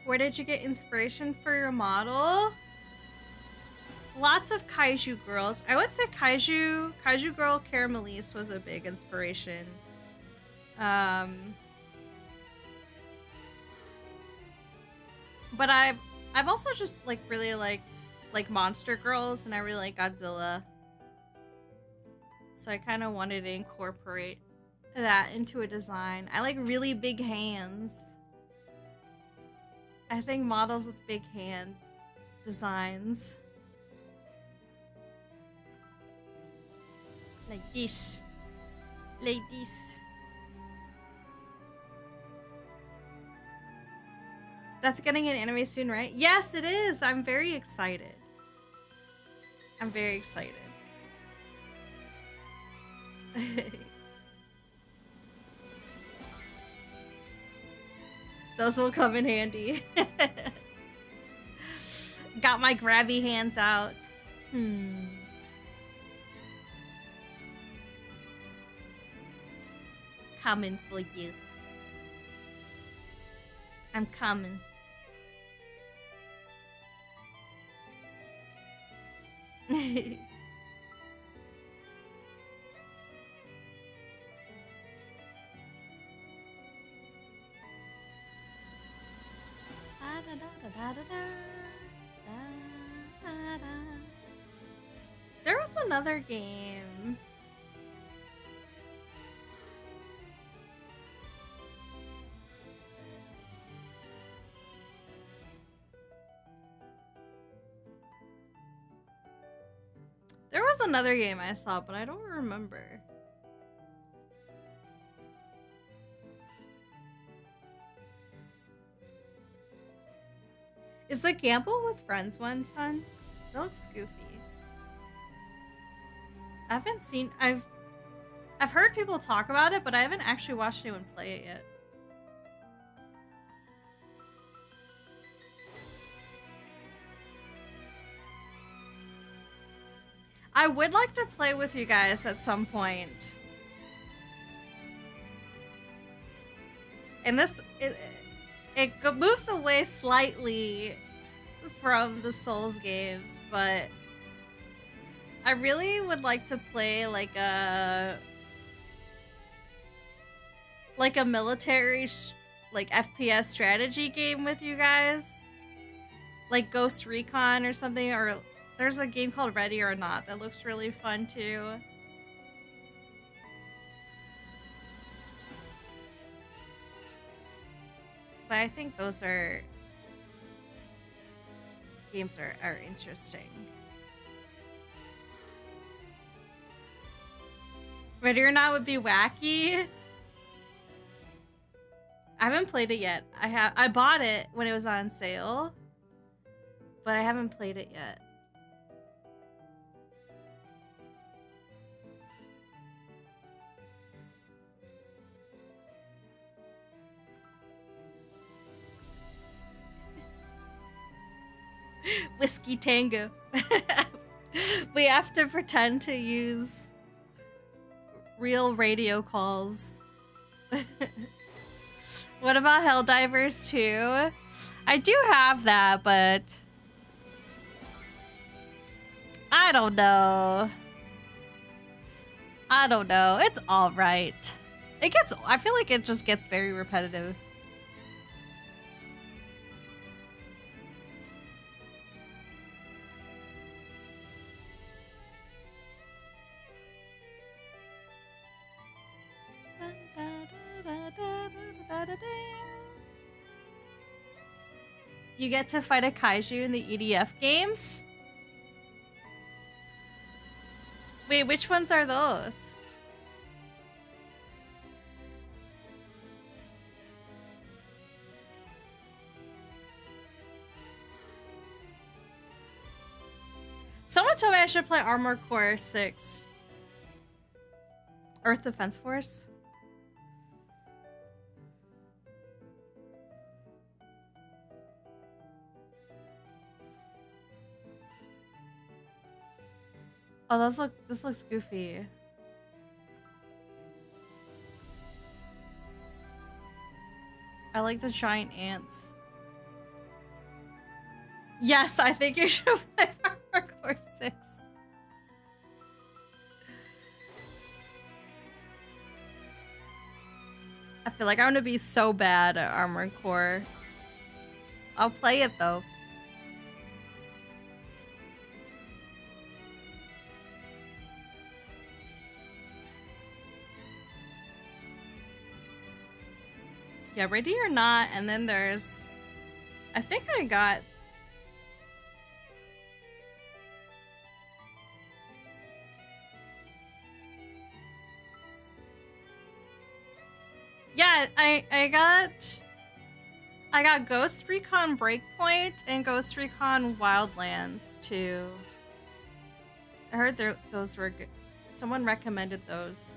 Where did you get inspiration for your model? Lots of Kaiju girls. I would say Kaiju girl Caramelise was a big inspiration. But I've also just like really liked like monster girls, and I really like Godzilla. So I kind of wanted to incorporate that into a design. I like really big hands. I think models with big hand designs. Like this. Like this. That's getting an anime soon, right? Yes, it is. I'm very excited. I'm very excited. Those will come in handy. Got my grabby hands out. Coming for you. I'm coming. There was another game. There was another game I saw, but I don't remember. Is the Gamble with Friends one fun? That looks goofy. I haven't seen. I've heard people talk about it, but I haven't actually watched anyone play it yet. I would like to play with you guys at some point. And this it moves away slightly from the Souls games, but I really would like to play like a military like FPS strategy game with you guys, like Ghost Recon or something, or there's a game called Ready or Not that looks really fun too. But I think those are games are interesting. Ready or Not would be wacky. I haven't played it yet. I bought it when it was on sale, but I haven't played it yet. Whiskey Tango. We have to pretend to use real radio calls. What about Helldivers 2? I do have that, but I don't know. I don't know. It's all right. I feel like it just gets very repetitive. You get to fight a kaiju in the EDF games? Wait, which ones are those? Someone told me I should play Armored Core 6. Earth Defense Force? Oh, this looks goofy. I like the giant ants. Yes, I think you should play Armored Core 6. I feel like I'm gonna be so bad at Armored Core. I'll play it though. Yeah, Ready or Not, and then there's... I think I got... Yeah, I got Ghost Recon Breakpoint and Ghost Recon Wildlands too. I heard those were good. Someone recommended those.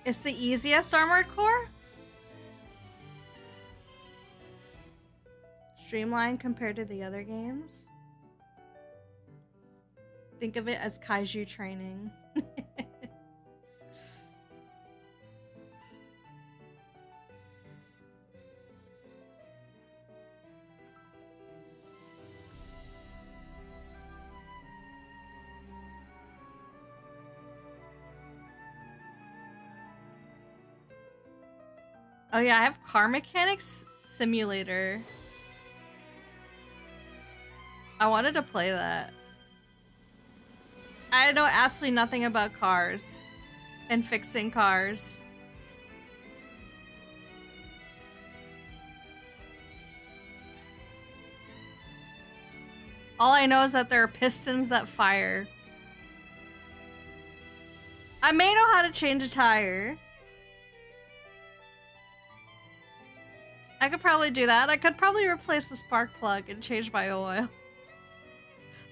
It's the easiest Armored Core? Streamlined compared to the other games? Think of it as Kaiju training. Oh yeah, I have Car Mechanics Simulator. I wanted to play that. I know absolutely nothing about cars and fixing cars. All I know is that there are pistons that fire. I may know how to change a tire. I could probably do that. I could probably replace the spark plug and change my oil.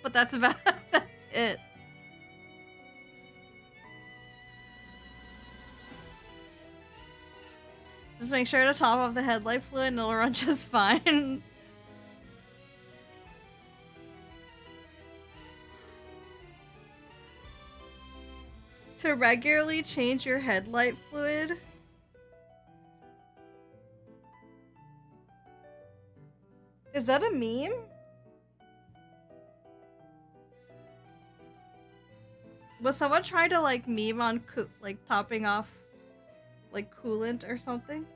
But that's about it. Just make sure to top off the headlight fluid and it'll run just fine. To regularly change your headlight fluid. Is that a meme? Was someone trying to like meme on like topping off like coolant or something?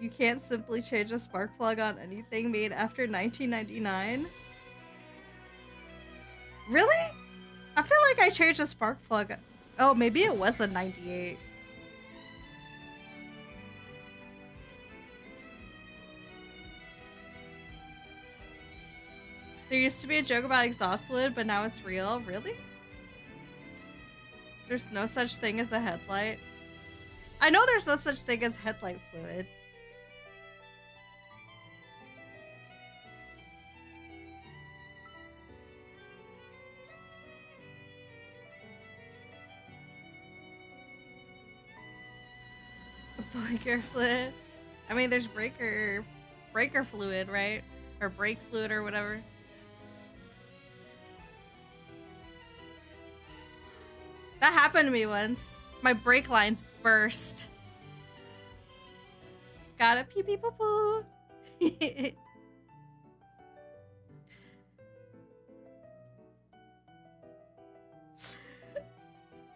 You can't simply change a spark plug on anything made after 1999? Really? I feel like I changed a spark plug. Oh, maybe it was a 98. There used to be a joke about exhaust fluid, but now it's real. Really? There's no such thing as a headlight. I know there's no such thing as headlight fluid. Blinker fluid. I mean, there's breaker fluid, right? Or brake fluid or whatever. That happened to me once. My brake lines burst. Gotta pee pee poo poo.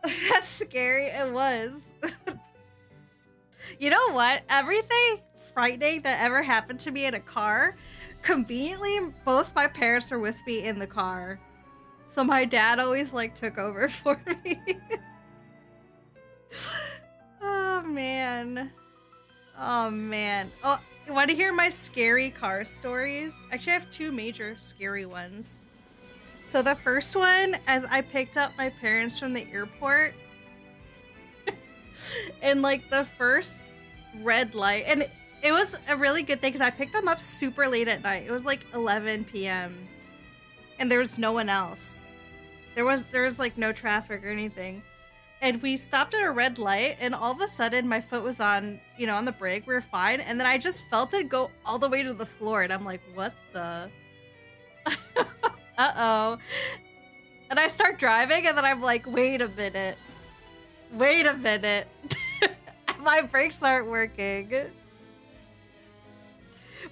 That's scary. It was. You know what? Everything frightening that ever happened to me in a car, conveniently, both my parents were with me in the car. So my dad always like took over for me. Oh man. Oh man. Oh, you want to hear my scary car stories? Actually, I have two major scary ones. So the first one, as I picked up my parents from the airport, and like the first red light, and it was a really good thing because I picked them up super late at night. It was like 11 p.m. and there was no one else. There was like no traffic or anything. and we stopped at a red light, and all of a sudden my foot was on, you know, on the brake. We were fine, and then I just felt it go all the way to the floor, and I'm like, what the? Uh-oh. And I start driving, and then I'm like, wait a minute. Wait a minute. My brakes aren't working.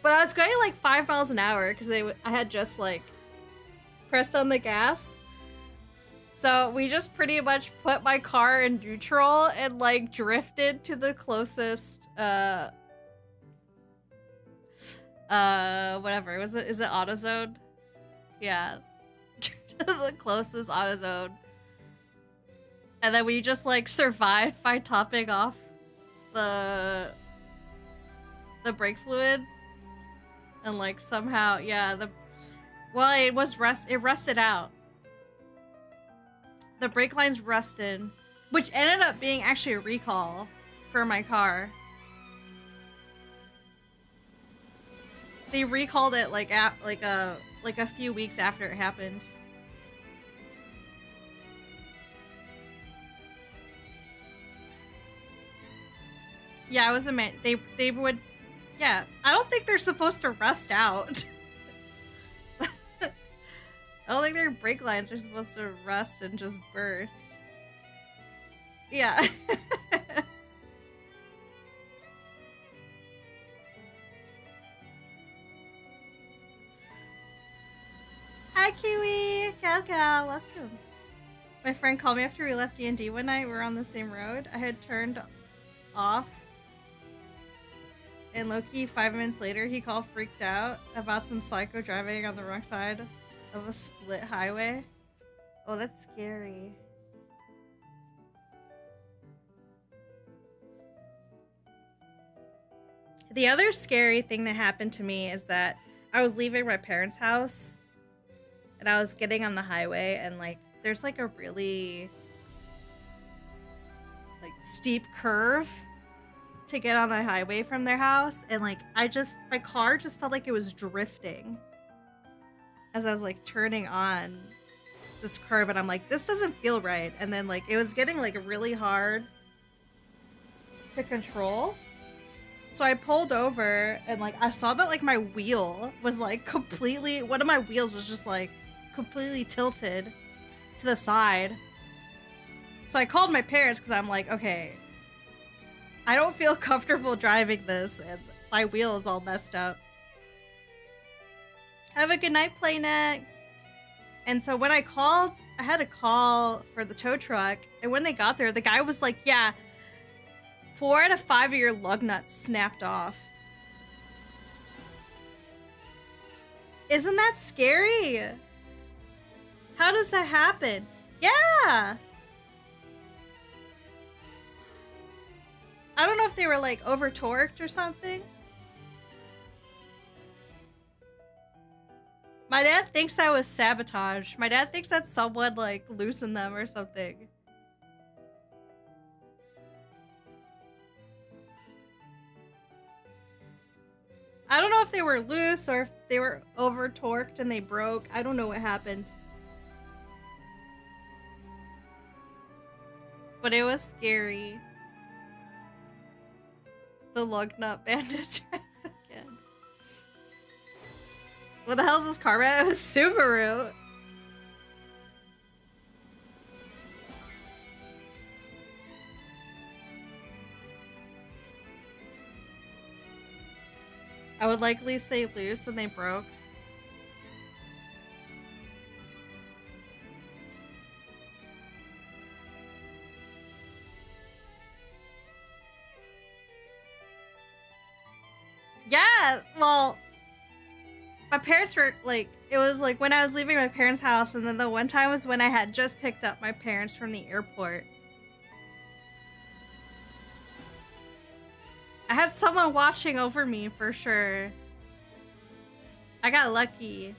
But I was going like 5 miles an hour because I had just like pressed on the gas. So we just pretty much put my car in neutral and like drifted to the closest whatever. Is it AutoZone? Yeah. The closest AutoZone. And then we just like survived by topping off the brake fluid. And like somehow, yeah, it rusted out. The brake lines rusted, which ended up being actually a recall for my car. They recalled it like a few weeks after it happened. Yeah, it was a man. They would. Yeah, I don't think they're supposed to rust out. I don't think their brake lines are supposed to rust and just burst. Yeah. Hi, Kiwi! GAO GAO, welcome. My friend called me after we left D&D one night. We were on the same road. I had turned off. And Loki, 5 minutes later, he called freaked out about some psycho driving on the wrong side of a split highway. Oh, that's scary. The other scary thing that happened to me is that I was leaving my parents' house and I was getting on the highway, and like there's like a really like steep curve to get on the highway from their house, and like my car just felt like it was drifting as I was like turning on this curve, and I'm like, this doesn't feel right. And then like it was getting like really hard to control, so I pulled over, and like I saw that like my wheel was like completely, one of my wheels was just like completely tilted to the side. So I called my parents because I'm like, okay, I don't feel comfortable driving this, and my wheel is all messed up. Have a good night, Playnet. And so when I called, I had to call for the tow truck, and when they got there, the guy was like, yeah, 4 out of 5 of your lug nuts snapped off. Isn't that scary? How does that happen? Yeah! I don't know if they were like over torqued or something. My dad thinks I was sabotage. My dad thinks that someone like loosened them or something. I don't know if they were loose or if they were over torqued and they broke. I don't know what happened. But it was scary. The lug nut bandage again. What the hell is this car at? It was Subaru. I would likely say loose and they broke. Yeah, well, my parents were like, it was like when I was leaving my parents' house, and then the one time was when I had just picked up my parents from the airport. I had someone watching over me for sure. I got lucky.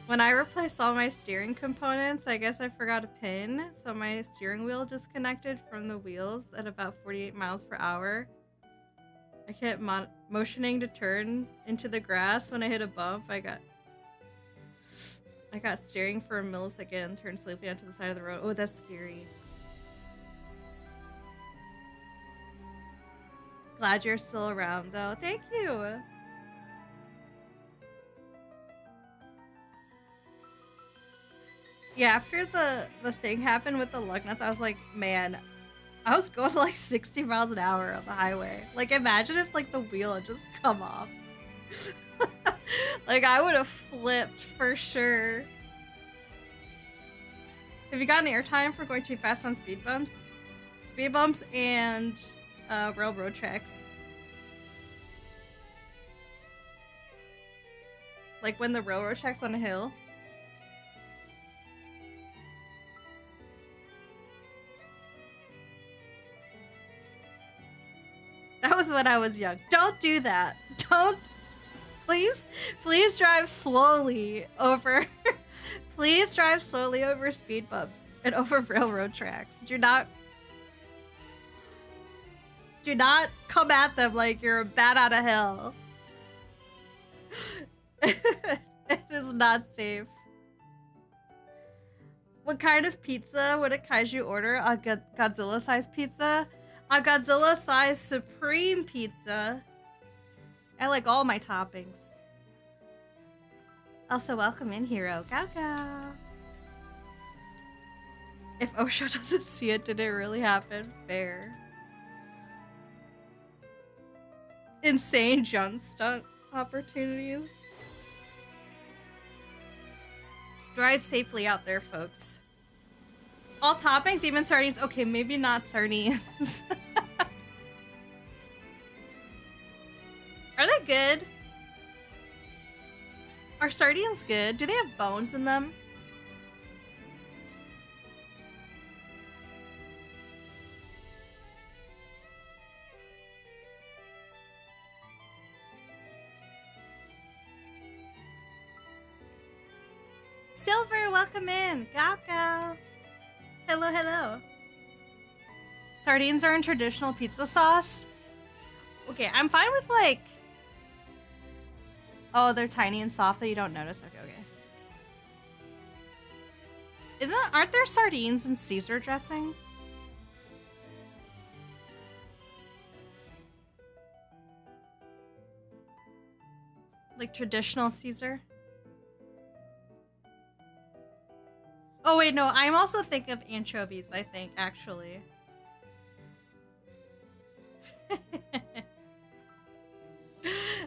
When I replaced all my steering components, I guess I forgot a pin, so my steering wheel disconnected from the wheels at about 48 miles per hour. I kept motioning to turn into the grass. When I hit a bump, I got staring for a millisecond, turned sleepy onto the side of the road. Oh, that's scary. Glad you're still around, though. Thank you. Yeah, after the thing happened with the lug nuts, I was like, man, I was going like 60 miles an hour on the highway. Like, imagine if like the wheel had just come off. Like, I would have flipped for sure. Have you gotten airtime for going too fast on speed bumps? Speed bumps and railroad tracks. Like when the railroad track's on a hill. That was when I was young. Don't do that. Don't. Please drive slowly over. Please drive slowly over speed bumps and over railroad tracks. Do not come at them like you're a bat out of hell. It is not safe. What kind of pizza would a Kaiju order? A Godzilla-sized pizza? A Godzilla-sized supreme pizza. I like all my toppings. Also, welcome in, Hero. GAO GAO. If Osho doesn't see it, did it really happen? Fair. Insane jump stunt opportunities. Drive safely out there, folks. All toppings, even sardines. Okay, maybe not sardines. Are they good? Are sardines good? Do they have bones in them? Silver, welcome in. GAO GAO. Hello, hello. Sardines are in traditional pizza sauce. Okay, I'm fine with like... Oh, they're tiny and soft that you don't notice. Okay. Aren't there sardines in Caesar dressing? Like traditional Caesar? Oh wait, no, I'm also thinking of anchovies, I think, actually.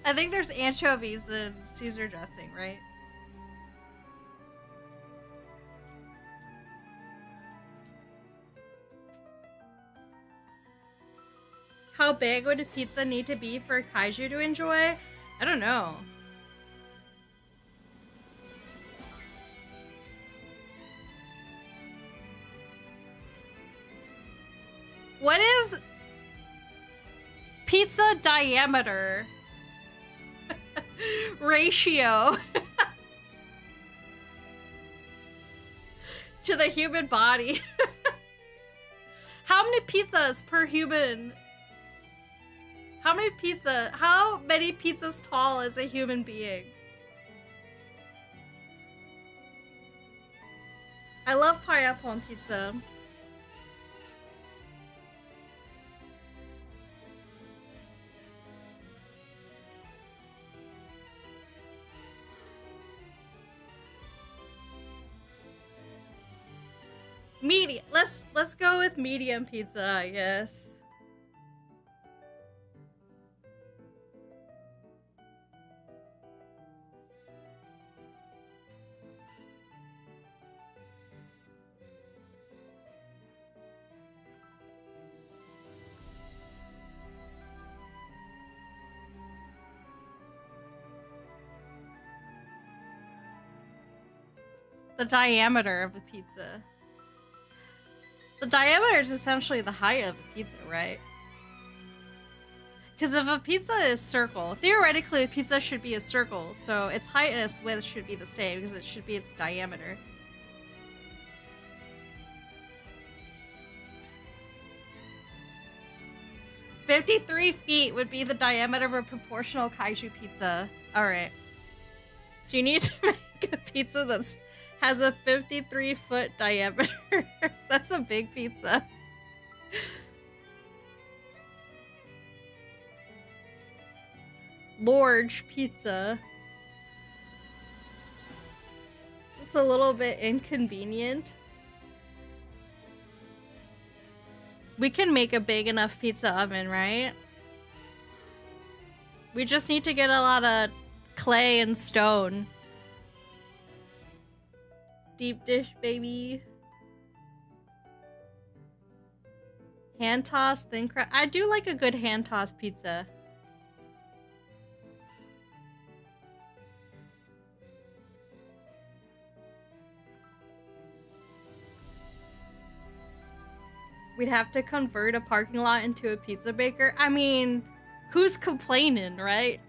I think there's anchovies in Caesar dressing, right? How big would a pizza need to be for a Kaiju to enjoy? I don't know. What is pizza diameter ratio to the human body? How many pizzas per human? How many pizzas tall is a human being? I love pineapple on pizza. Medium. Let's go with medium pizza, I guess. The diameter of a pizza. The diameter is essentially the height of a pizza, right? Because if a pizza is circle, theoretically a pizza should be a circle, so its height and its width should be the same because it should be its diameter. 53 feet would be the diameter of a proportional kaiju pizza. All right. So you need to make a pizza that has a 53-foot diameter. That's a big pizza. Large pizza. It's a little bit inconvenient. We can make a big enough pizza oven, right? We just need to get a lot of clay and stone. Deep dish, baby. Hand toss, thin crust. I do like a good hand toss pizza. We'd have to convert a parking lot into a pizza baker. I mean, who's complaining, right?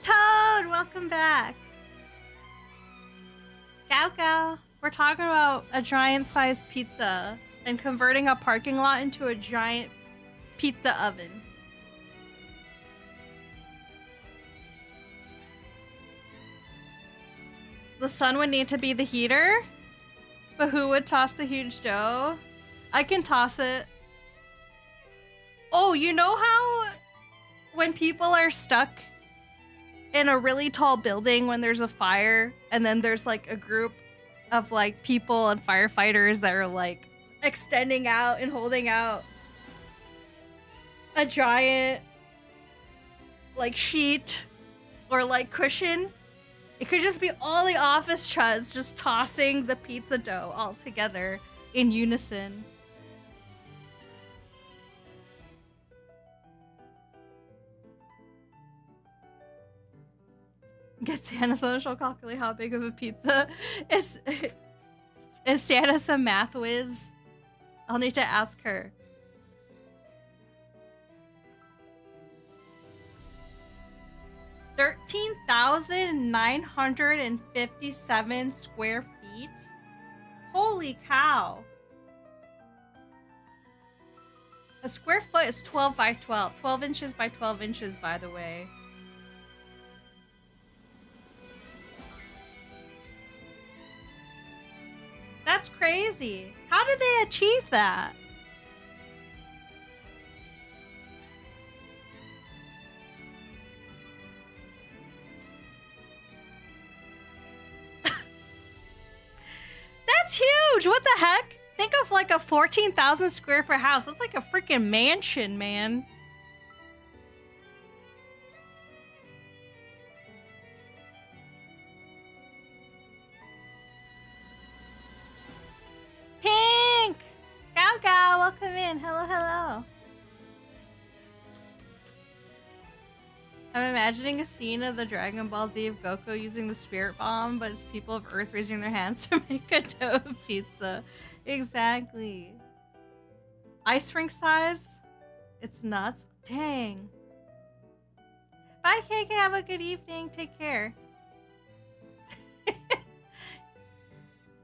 Toad, welcome back. Gao Gao. We're talking about a giant-sized pizza and converting a parking lot into a giant pizza oven. The sun would need to be the heater, but who would toss the huge dough? I can toss it. Oh, you know how when people are stuck in a really tall building when there's a fire and then there's like a group of like people and firefighters that are like extending out and holding out a giant like sheet or like cushion? It could just be all the office chuds just tossing the pizza dough all together in unison. Get Santa so she'll calculate how big of a pizza is. Is Santa some math whiz? I'll need to ask her. $13,957 square feet? Holy cow. A square foot is 12 by 12. 12 inches by 12 inches, by the way. That's crazy. How did they achieve that? That's huge! What the heck? Think of like a 14,000 square foot house. That's like a freaking mansion, man. Pink! Gao Gao, welcome in. Hello, hello. I'm imagining a scene of the Dragon Ball Z of Goku using the spirit bomb, but it's people of Earth raising their hands to make a dough pizza. Exactly. Ice rink size? It's nuts. Dang. Bye, KK. Have a good evening. Take care.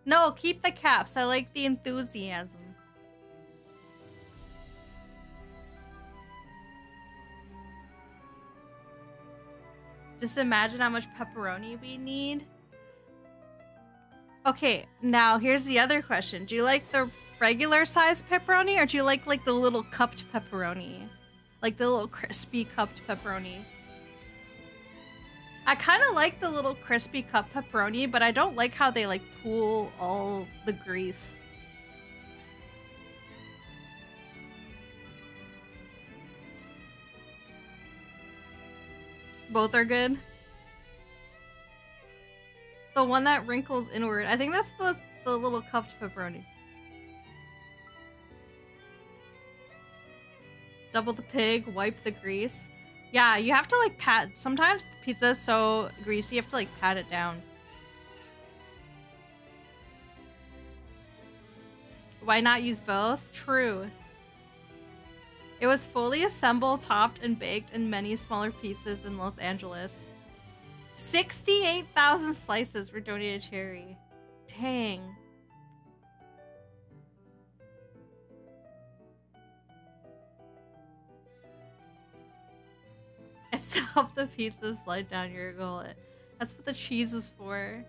No, keep the caps. I like the enthusiasm. Just imagine how much pepperoni we need. Okay, now here's the other question. Do you like the regular size pepperoni or do you like the little cupped pepperoni? Like the little crispy cupped pepperoni? I kind of like the little crispy cupped pepperoni, but I don't like how they like pool all the grease. Both are good. The one that wrinkles inward. I think that's the little cupped pepperoni. Double the pig, wipe the grease. Yeah, you have to like pat. Sometimes the pizza is so greasy, you have to like pat it down. Why not use both? True. It was fully assembled, topped, and baked in many smaller pieces in Los Angeles. 68,000 slices were donated to charity. Dang. to help the pizza slide down your gullet. That's what the cheese is for.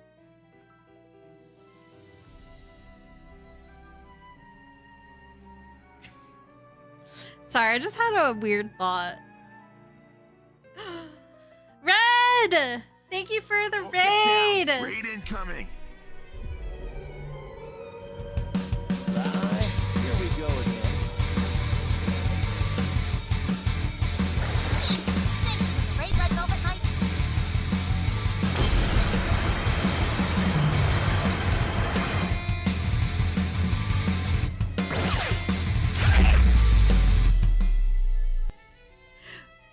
Sorry, I just had a weird thought. Red! Thank you for the raid! Raid incoming! Right, here we go again. Raid Red Velvet Knight.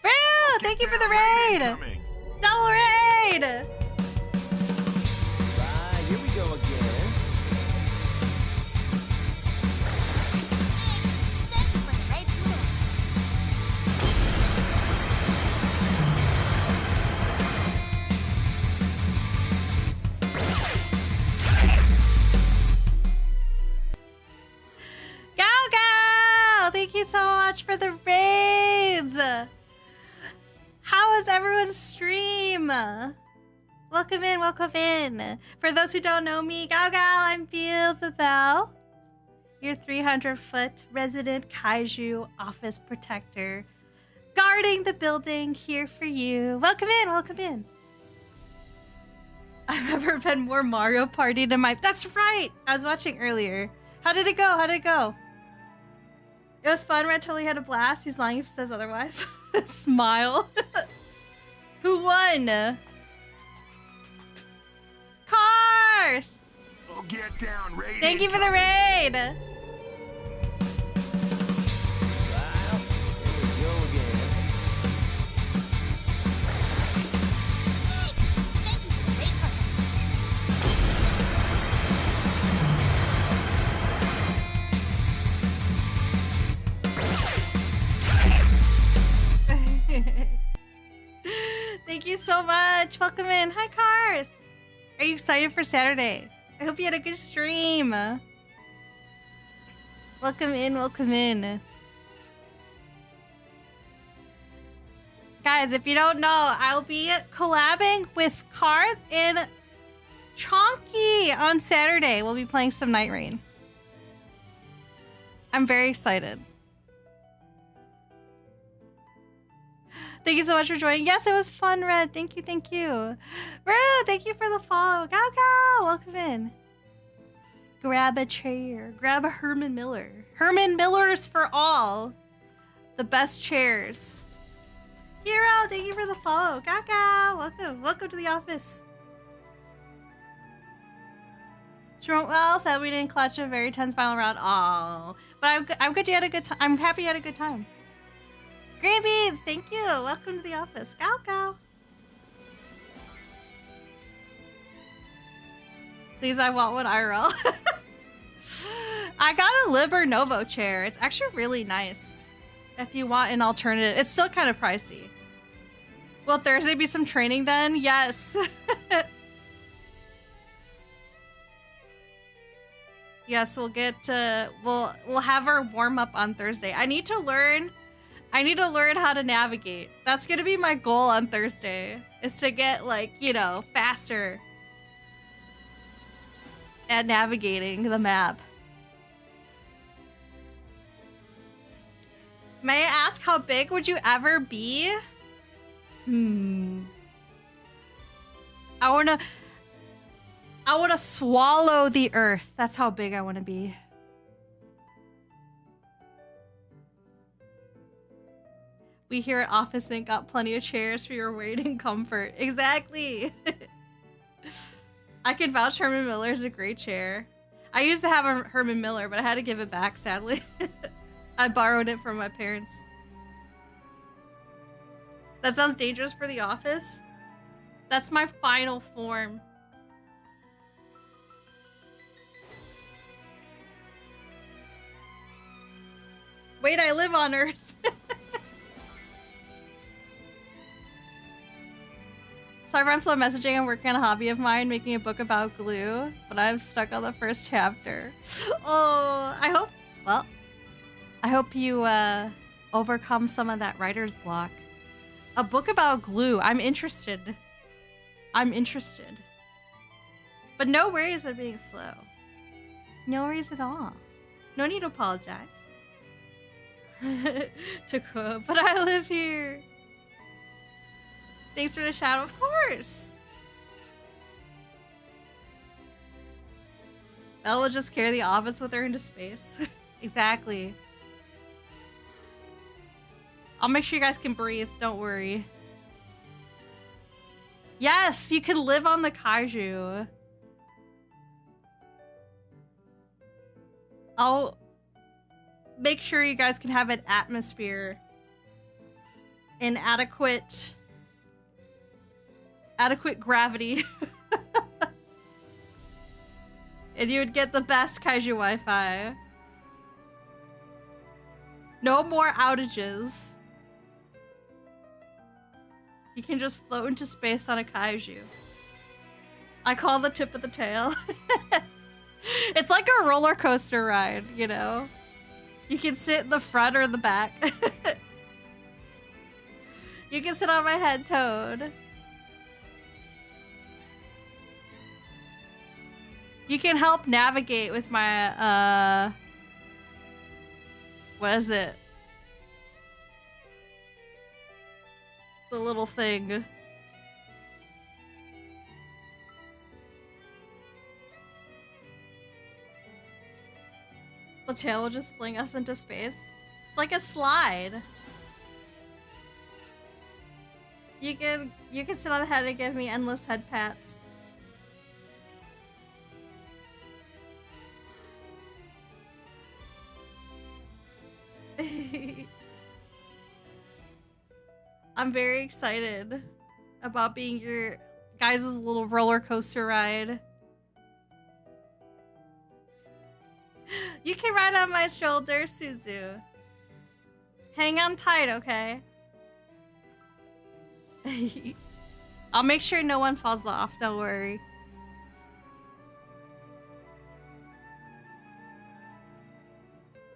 Bro, thank you for the raid! Incoming. Double raid! Right, here we go again. Thank you for the raid too. GAO GAO! Thank you so much for the raids! How is everyone's stream? Welcome in, welcome in. For those who don't know me, GAO GAO, I'm Beelzabell, your 300-foot resident Kaiju office protector, guarding the building here for you. Welcome in, welcome in. I've never been more Mario Party than my... That's right! I was watching earlier. How did it go? How did it go? It was fun. Red totally had a blast. He's lying if he says otherwise. Smile. Who won? Karth! Oh, get down, raid Thank you for the incoming. raid! Right, here we go again. Thank you for the raid partners. Thank you so much. Welcome in. Hi, Karth. Are you excited for Saturday? I hope you had a good stream. Welcome in, welcome in. Guys, if you don't know, I'll be collabing with Karth and Chonky on Saturday. We'll be playing some Night Rain. I'm very excited. Thank you so much for joining. Yes, it was fun, Red. Thank you, thank you. Rude, thank you for the follow. GAO GAO, welcome in. Grab a chair. Grab a Herman Miller. Herman Millers for all. The best chairs. Hero, thank you for the follow. GAO GAO, welcome. Welcome to the office. Well, sad we didn't clutch a very tense final round. Oh, but I'm good you had a good time. I'm happy you had a good time. Green beans, thank you. Welcome to the office. GAO GAO. Please, I want one IRL. I got a Liber Novo chair. It's actually really nice. If you want an alternative, it's still kind of pricey. Will Thursday be some training then? Yes. Yes, we'll get we'll have our warm up on Thursday. I need to learn how to navigate. That's gonna be my goal on Thursday, is to get, like, you know, faster at navigating the map. May I ask, how big would you ever be? I wanna swallow the earth. That's how big I wanna be. We here at Office Inc. got plenty of chairs for your waiting comfort. Exactly. I can vouch Herman Miller is a great chair. I used to have a Herman Miller, but I had to give it back, sadly. I borrowed it from my parents. That sounds dangerous for the office. That's my final form. Wait, I live on Earth. Sorry if I'm slow messaging. I'm working on a hobby of mine, making a book about glue, but I'm stuck on the first chapter. Oh, I hope you overcome some of that writer's block. A book about glue. I'm interested. I'm interested. But no worries at being slow. No worries at all. No need to apologize. To quote, but I live here. Thanks for the shadow, of course. Belle will just carry the office with her into space. Exactly. I'll make sure you guys can breathe, don't worry. Yes, you can live on the Kaiju. I'll make sure you guys can have an atmosphere in adequate gravity. And you would get the best Kaiju Wi-Fi. No more outages. You can just float into space on a Kaiju. I call the tip of the tail. It's like a roller coaster ride, you know? You can sit in the front or the back. You can sit on my head, Toad. You can help navigate with my, what is it? The little thing. The tail will just fling us into space. It's like a slide. You can sit on the head and give me endless head pats. I'm very excited about being your guys' little roller coaster ride. You can ride on my shoulder, Suzu. Hang on tight, okay? I'll make sure no one falls off, don't worry.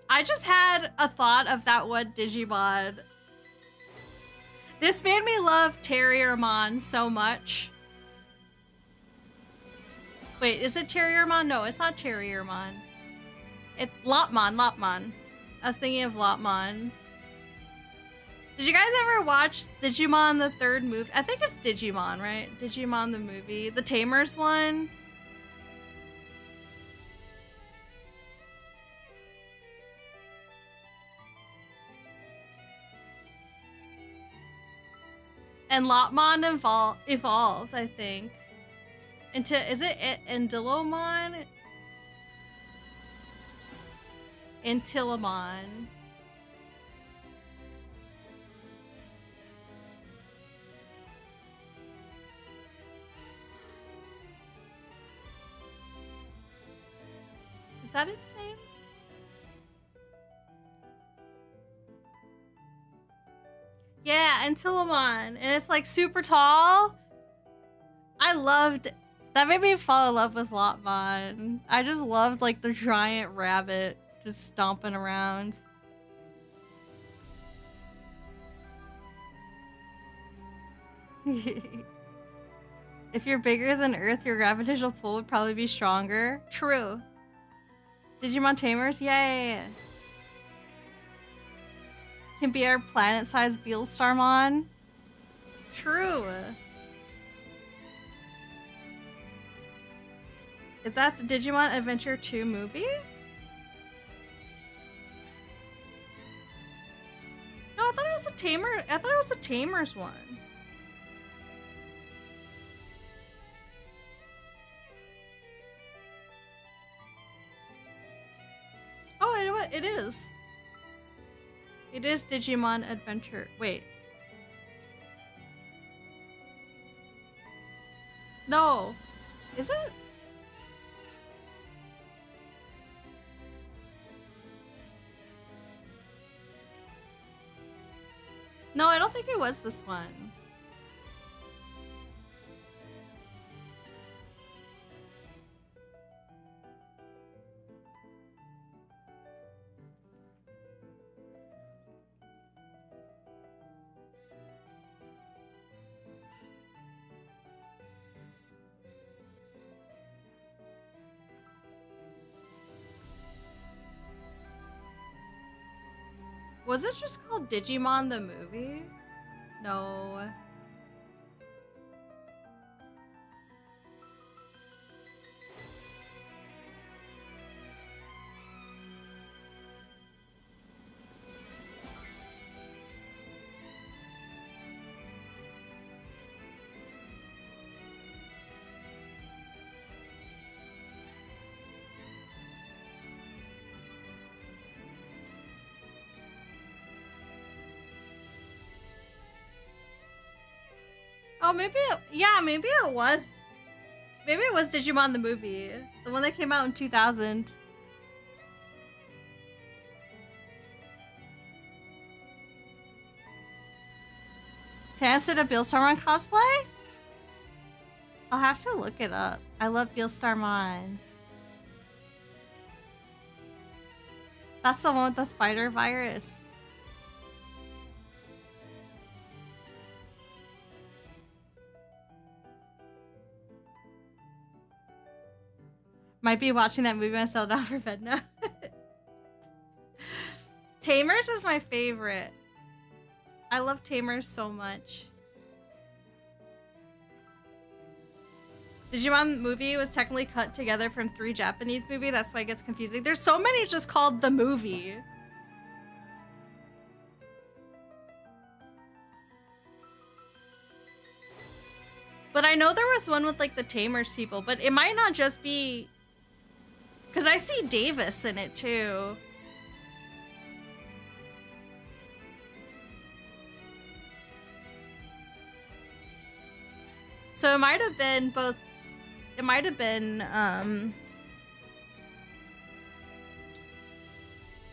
I just had a thought of that one Digimon. This made me love Terriermon so much. Wait, is it Terriermon? No, it's not Terriermon. It's Lopmon. I was thinking of Lopmon. Did you guys ever watch Digimon the third movie? I think it's Digimon, right? Digimon the movie. The Tamers one? And Lopmon evolves, I think. Into, is it Endilomon? Antilamon. Is that its name? Yeah, Antilamon. And it's like super tall. I loved that, made me fall in love with Lopmon. I just loved like the giant rabbit just stomping around. If you're bigger than Earth, your gravitational pull would probably be stronger. True. Digimon Tamers? Yay! Can be our planet-sized Beelstarmon. True. Is that Digimon Adventure 2 movie? No, I thought it was a Tamer. I thought it was the Tamers one. Oh, you know what? It is. It is Digimon Adventure. Wait. No. Is it? No, I don't think it was this one. Was it just called Digimon the movie? No. Oh, maybe it, yeah, maybe it was. Maybe it was Digimon the movie. The one that came out in 2000. Santa did a Beelstarmon cosplay? I'll have to look it up. I love Beelstarmon. That's the one with the spider virus. Might be watching that movie when I settle down for bed now. Tamers is my favorite. I love Tamers so much. Digimon movie was technically cut together from 3 Japanese movies. That's why it gets confusing. There's so many just called the movie. But I know there was one with like the Tamers people, but it might not just be... Because I see Davis in it too. So it might have been both. It might have been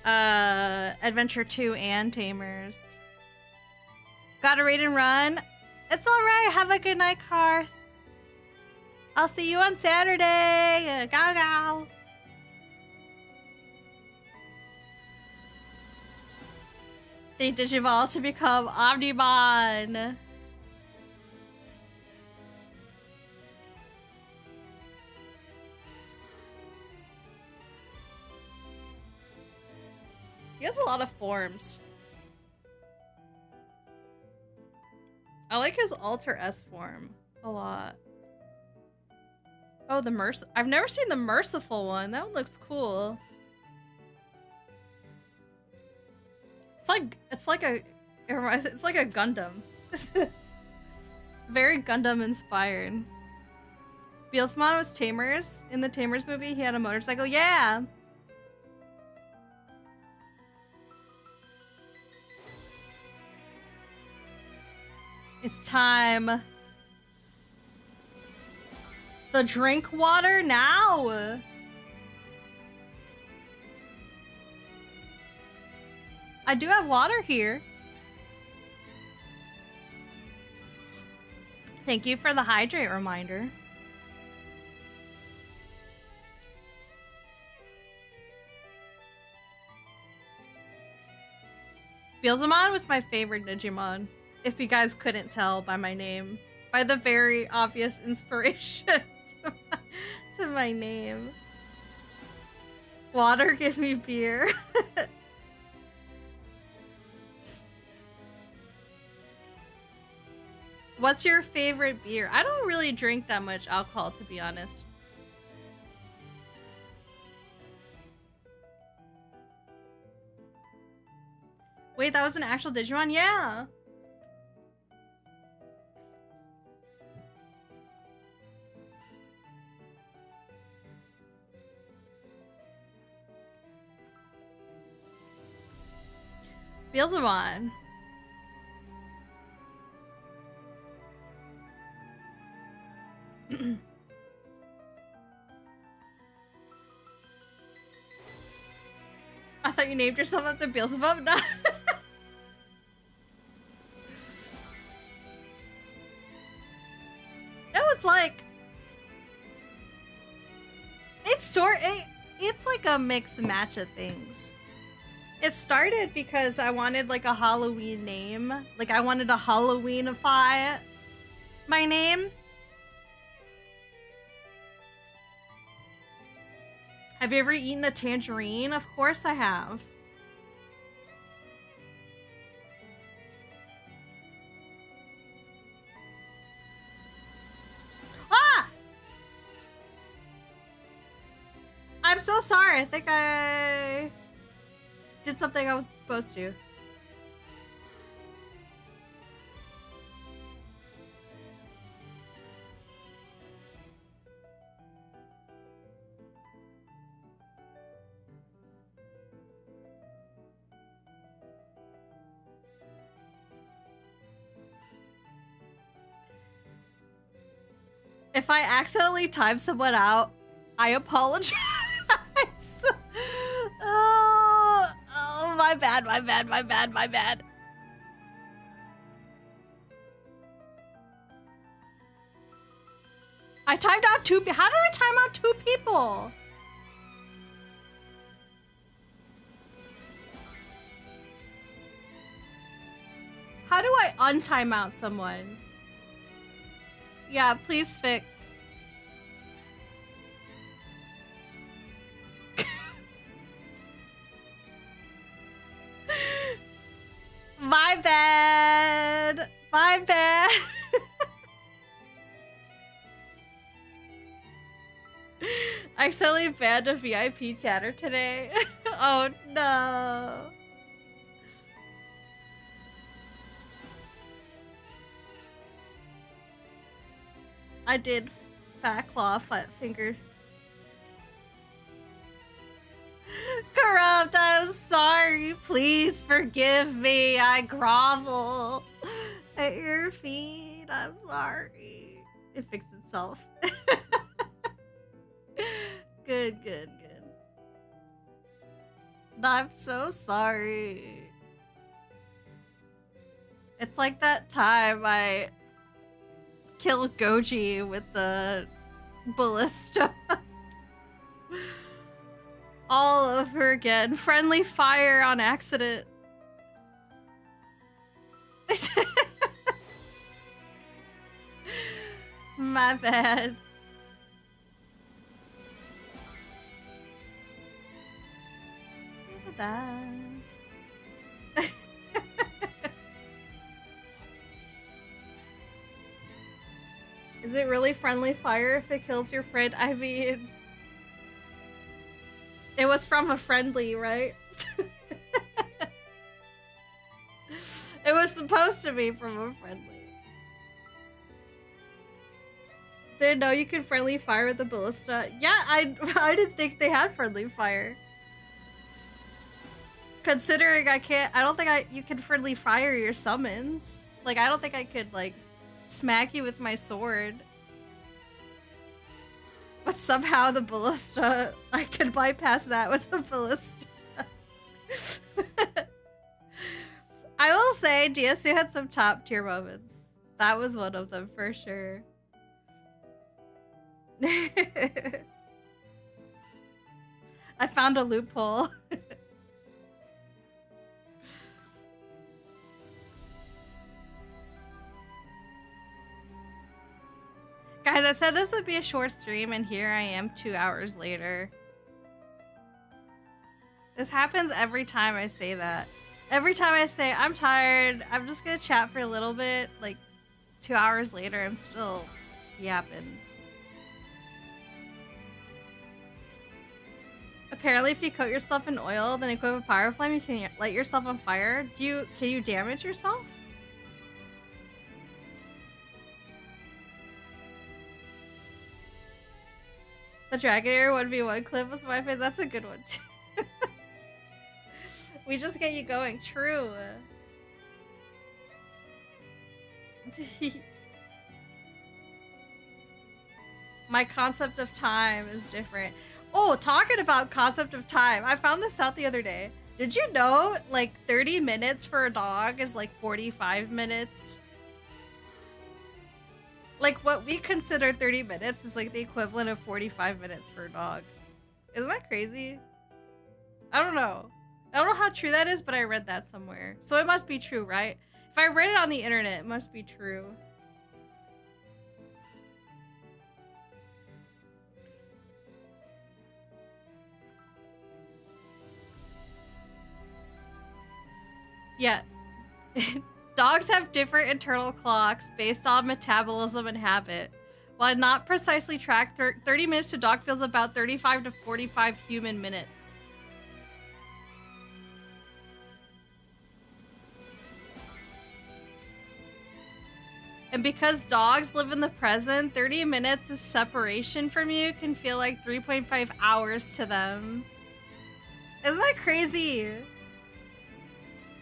Adventure 2 and Tamers. Gotta raid and run. It's alright. Have a good night, Karth. I'll see you on Saturday. GAO GAO. They digivolve to become Omnimon. He has a lot of forms. I like his Alter S form a lot. Oh, the I've never seen the Merciful one. That one looks cool. It's like a Gundam. Very Gundam inspired. Beelsmon was Tamers. In the Tamers movie, he had a motorcycle. Yeah! It's time. The drink water now! I do have water here. Thank you for the hydrate reminder. Beelzabellevtuber was my favorite Digimon, if you guys couldn't tell by my name. By the very obvious inspiration to my name. Water, give me beer. What's your favorite beer? I don't really drink that much alcohol, to be honest. Wait, that was an actual Digimon? Yeah! Beelzabellevtuber. I thought you named yourself after Beelzebub. No. It was like it's like a mixed match of things. It started because I wanted like a Halloween name. Like I wanted to Halloweenify my name. Have you ever eaten a tangerine? Of course I have. I'm so sorry. I think I did something I wasn't supposed to. If I accidentally time someone out, I apologize. Oh, my bad, my bad, my bad, my bad. I timed out two. How did I time out two people? How do I untime out someone? Yeah, please fix. My bad. My bad. I accidentally banned a VIP chatter today. Oh no. I did fat claw, flat finger. Corrupt, I'm sorry. Please forgive me. I grovel at your feet. I'm sorry. It fixed itself. Good, good, good. I'm so sorry. It's like that time I killed Goji with the ballista. All over again. Friendly fire on accident. My bad. Is it really friendly fire if it kills your friend? I mean, it was from a friendly, right? It was supposed to be from a friendly. Didn't know you could friendly fire with the ballista. Yeah, I didn't think they had friendly fire. Considering I don't think you can friendly fire your summons. Like, I don't think I could, like, smack you with my sword. But somehow the ballista, I could bypass that with the ballista. I will say, DSU had some top tier moments. That was one of them for sure. I found a loophole. Guys, I said this would be a short stream, and here I am 2 hours later. This happens every time I say that. Every time I say, I'm tired, I'm just gonna chat for a little bit, like 2 hours later, I'm still yapping. Apparently, if you coat yourself in oil, then equip a pyro flame, you can light yourself on fire. Can you damage yourself? The Dragon Air 1v1 clip was my favorite. That's a good one, too. We just get you going. True. My concept of time is different. Oh, talking about concept of time. I found this out the other day. Did you know, like, 30 minutes for a dog is like 45 minutes? Like, what we consider 30 minutes is like the equivalent of 45 minutes for a dog. Isn't that crazy? I don't know. I don't know how true that is, but I read that somewhere. So it must be true, right? If I read it on the internet, it must be true. Yeah. Dogs have different internal clocks based on metabolism and habit. While not precisely tracked, 30 minutes to dog feels about 35 to 45 human minutes. And because dogs live in the present, 30 minutes of separation from you can feel like 3.5 hours to them. Isn't that crazy?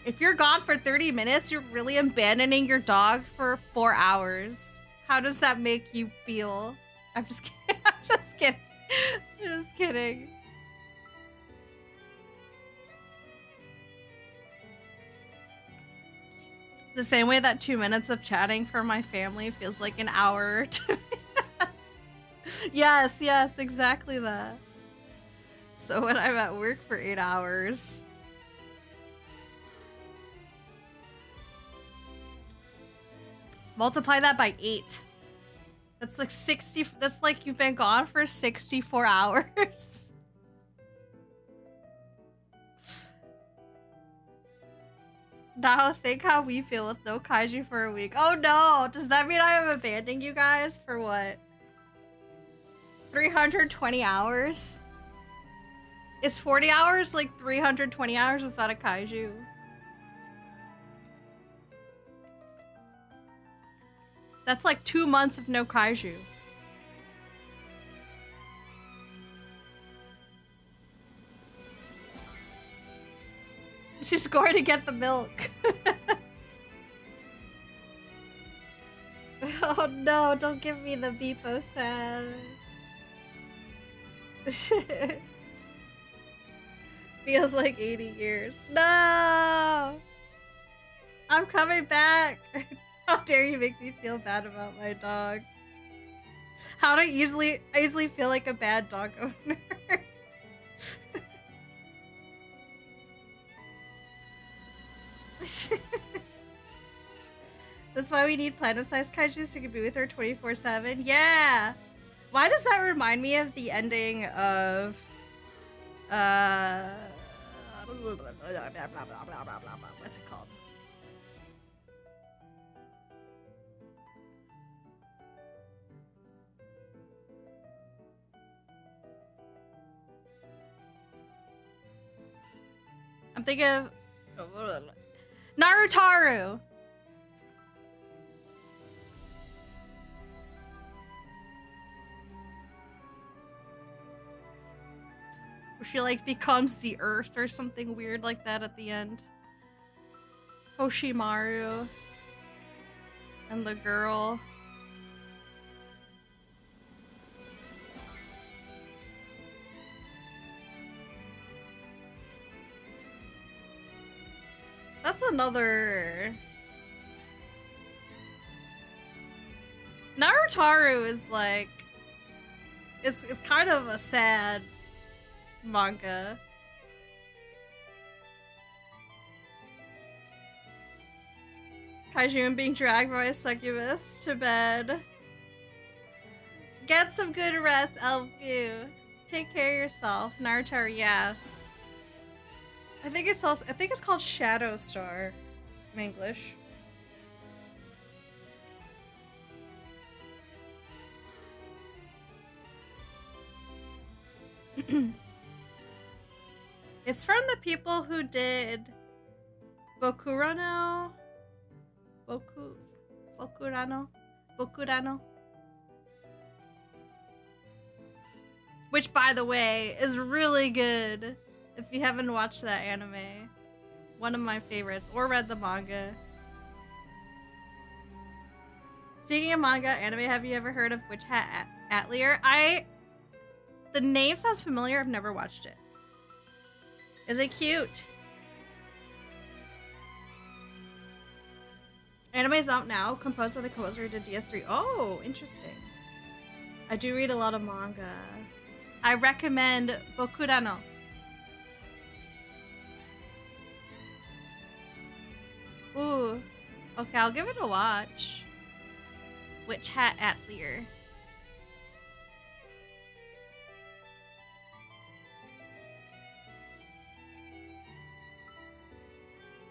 If you're gone for 30 minutes, you're really abandoning your dog for 4 hours. How does that make you feel? I'm just kidding. I'm just kidding. I'm just kidding. The same way that 2 minutes of chatting for my family feels like an hour to me. Yes, exactly that. So when I'm at work for 8 hours. Multiply that by 8. That's like 60. That's like you've been gone for 64 hours. Now think how we feel with no kaiju for a week. Oh no! Does that mean I am abandoning you guys for what? 320 hours? Is 40 hours like 320 hours without a kaiju? That's like 2 months of no kaiju. She's going to get the milk. Oh no, don't give me the Beepo sound. Feels like 80 years. No! I'm coming back! How dare you make me feel bad about my dog? How do I easily feel like a bad dog owner? That's why we need planet-sized kaiju so we can be with her 24/7. Yeah! Why does that remind me of the ending of what's it called? I'm thinking of Narutaru. Where she like becomes the earth or something weird like that at the end. Hoshimaru and the girl. That's another... Narutaru is like... It's kind of a sad manga. Kaiju being dragged by a succubus to bed. Get some good rest, Elf Goo. Take care of yourself. Narutaru, yeah. I think it's called Shadow Star in English. It's from the people who did Bokurano. Bokurano. Which, by the way, is really good. If you haven't watched that anime, one of my favorites, or read the manga. Speaking of manga, anime, have you ever heard of Witch Hat Atelier? The name sounds familiar, I've never watched it. Is it cute? Anime is out now, composed by the composer who did DS3. Oh, interesting. I do read a lot of manga. I recommend Bokurano. Ooh. Okay, I'll give it a watch. Witch Hat Atelier.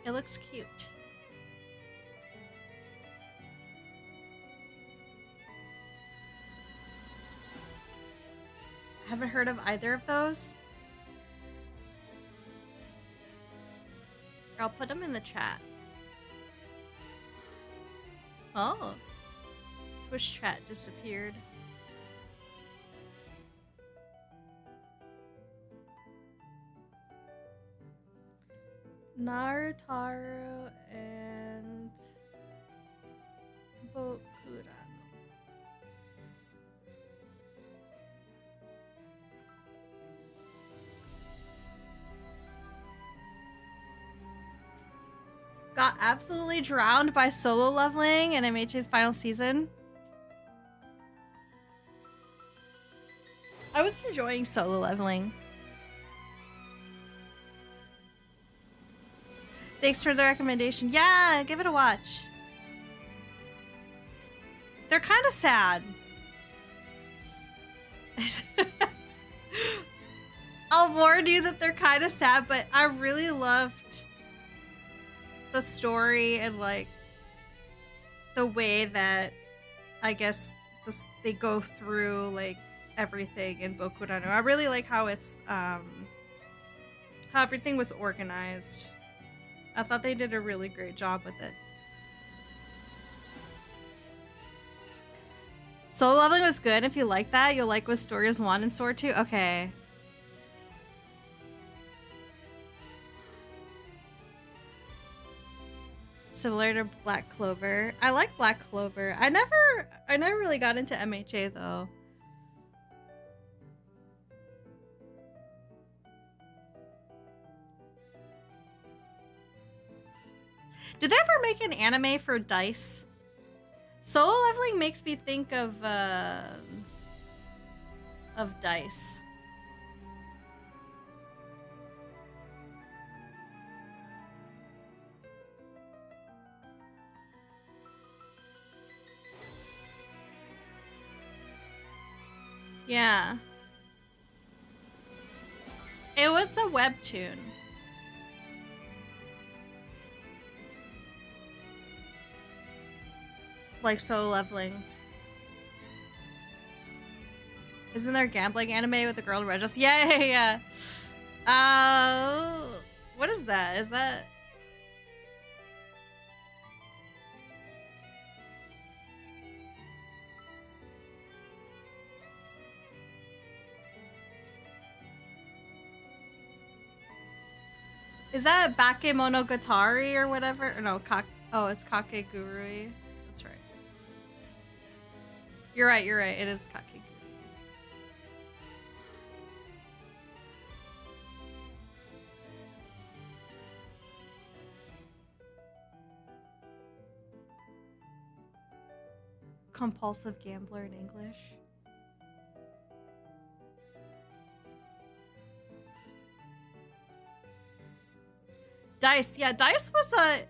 It looks cute. Haven't heard of either of those. I'll put them in the chat. Oh. Twitch chat disappeared. Narutaro and Bokurano. Got absolutely drowned by solo leveling in MHA's final season. I was enjoying solo leveling. Thanks for the recommendation. Yeah, give it a watch. They're kind of sad. I'll warn you that they're kind of sad, but I really loved the story and like the way that I guess they go through like everything in Bokurano. I really like how it's how everything was organized. I thought they did a really great job with it. Solo leveling was good. If you like that, you'll like with Stories 1 and Sword 2. Okay. Similar to Black Clover. I like Black Clover. I never really got into MHA though. Did they ever make an anime for Dice? Solo leveling makes me think of Dice. Yeah. It was a webtoon. Like solo leveling. Isn't there a gambling anime with the girl in red dress? Yeah. What is that? Is that... Is that Bakemonogatari or whatever? Or no, it's Kakegurui. That's right. You're right. It is Kakegurui. Compulsive gambler in English. Dice, yeah, Dice was a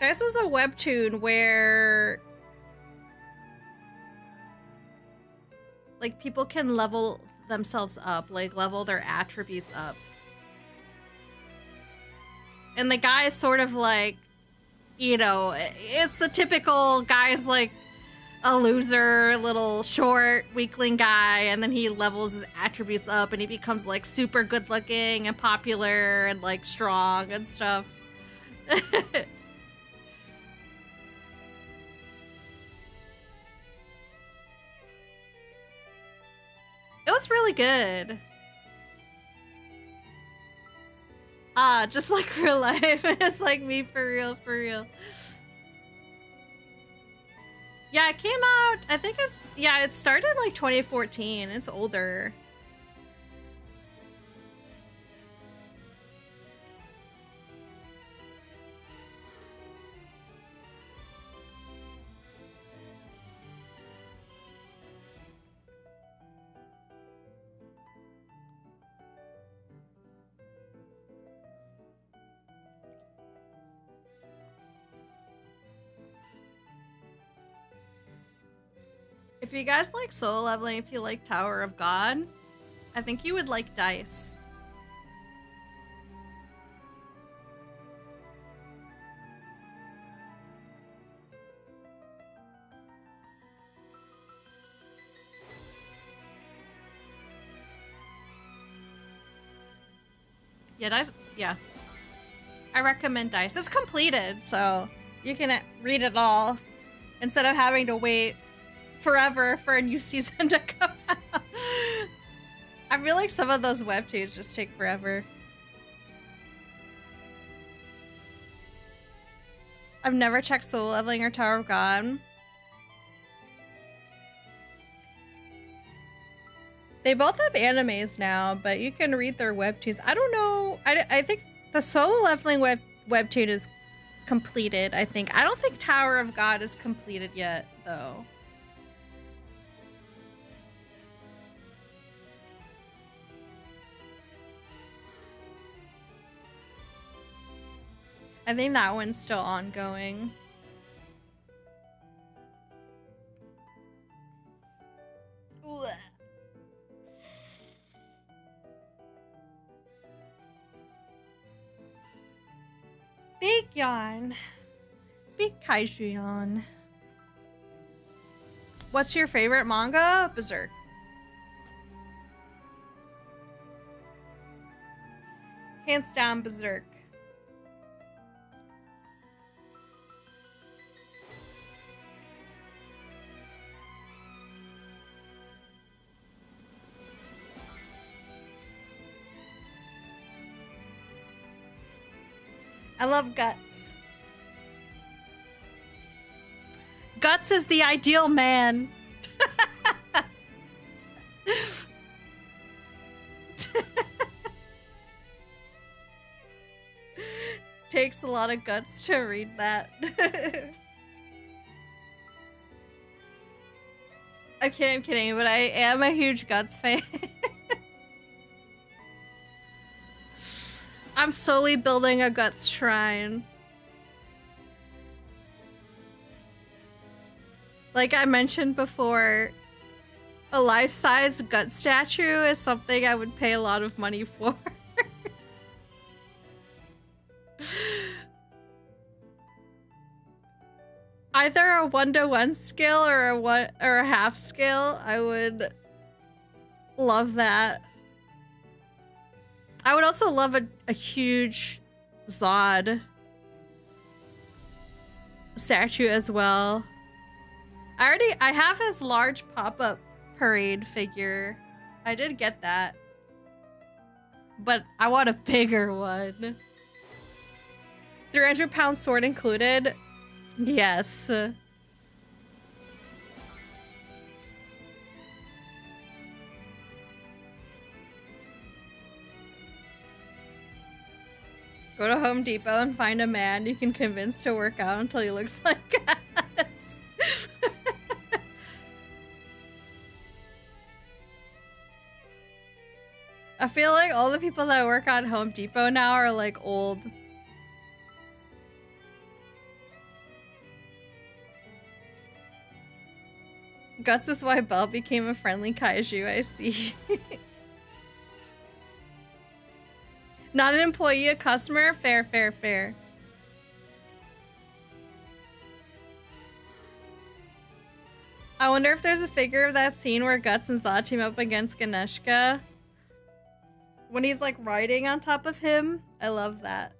Dice was a webtoon where like people can level themselves up, like level their attributes up. And the guy is sort of like, you know, it's the typical guy's like a loser, little short, weakling guy, and then he levels his attributes up and he becomes like super good looking and popular and like strong and stuff. It was really good. Just like real life. It's like me for real. Yeah, it came out, I think it started like 2014. It's older. If you guys like solo leveling, if you like Tower of God, I think you would like Dice. Yeah, Dice. Yeah. I recommend Dice. It's completed, so you can read it all instead of having to wait forever for a new season to come out. I feel like some of those webtoons just take forever. I've never checked Soul Leveling or Tower of God. They both have animes now, but you can read their webtoons. I don't know. I think the Soul Leveling webtoon is completed, I think. I don't think Tower of God is completed yet, though. I think that one's still ongoing. Ugh. Big yawn. Big Kaiju yawn. What's your favorite manga? Berserk. Hands down, Berserk. I love Guts. Guts is the ideal man. Takes a lot of guts to read that. I'm kidding, but I am a huge Guts fan. I'm slowly building a Guts shrine. Like I mentioned before, a life-size Guts statue is something I would pay a lot of money for. Either a 1-to-1 scale or a half scale, I would love that. I would also love a huge Zod statue as well. I have his large pop-up parade figure. I did get that. But I want a bigger one. 300-pound sword included? Yes. Go to Home Depot and find a man you can convince to work out until he looks like us. I feel like all the people that work on Home Depot now are like old. Guts is why Belle became a friendly kaiju, I see. Not an employee, a customer? Fair, fair, fair. I wonder if there's a figure of that scene where Guts and Zod team up against Ganeshka. When he's like riding on top of him. I love that.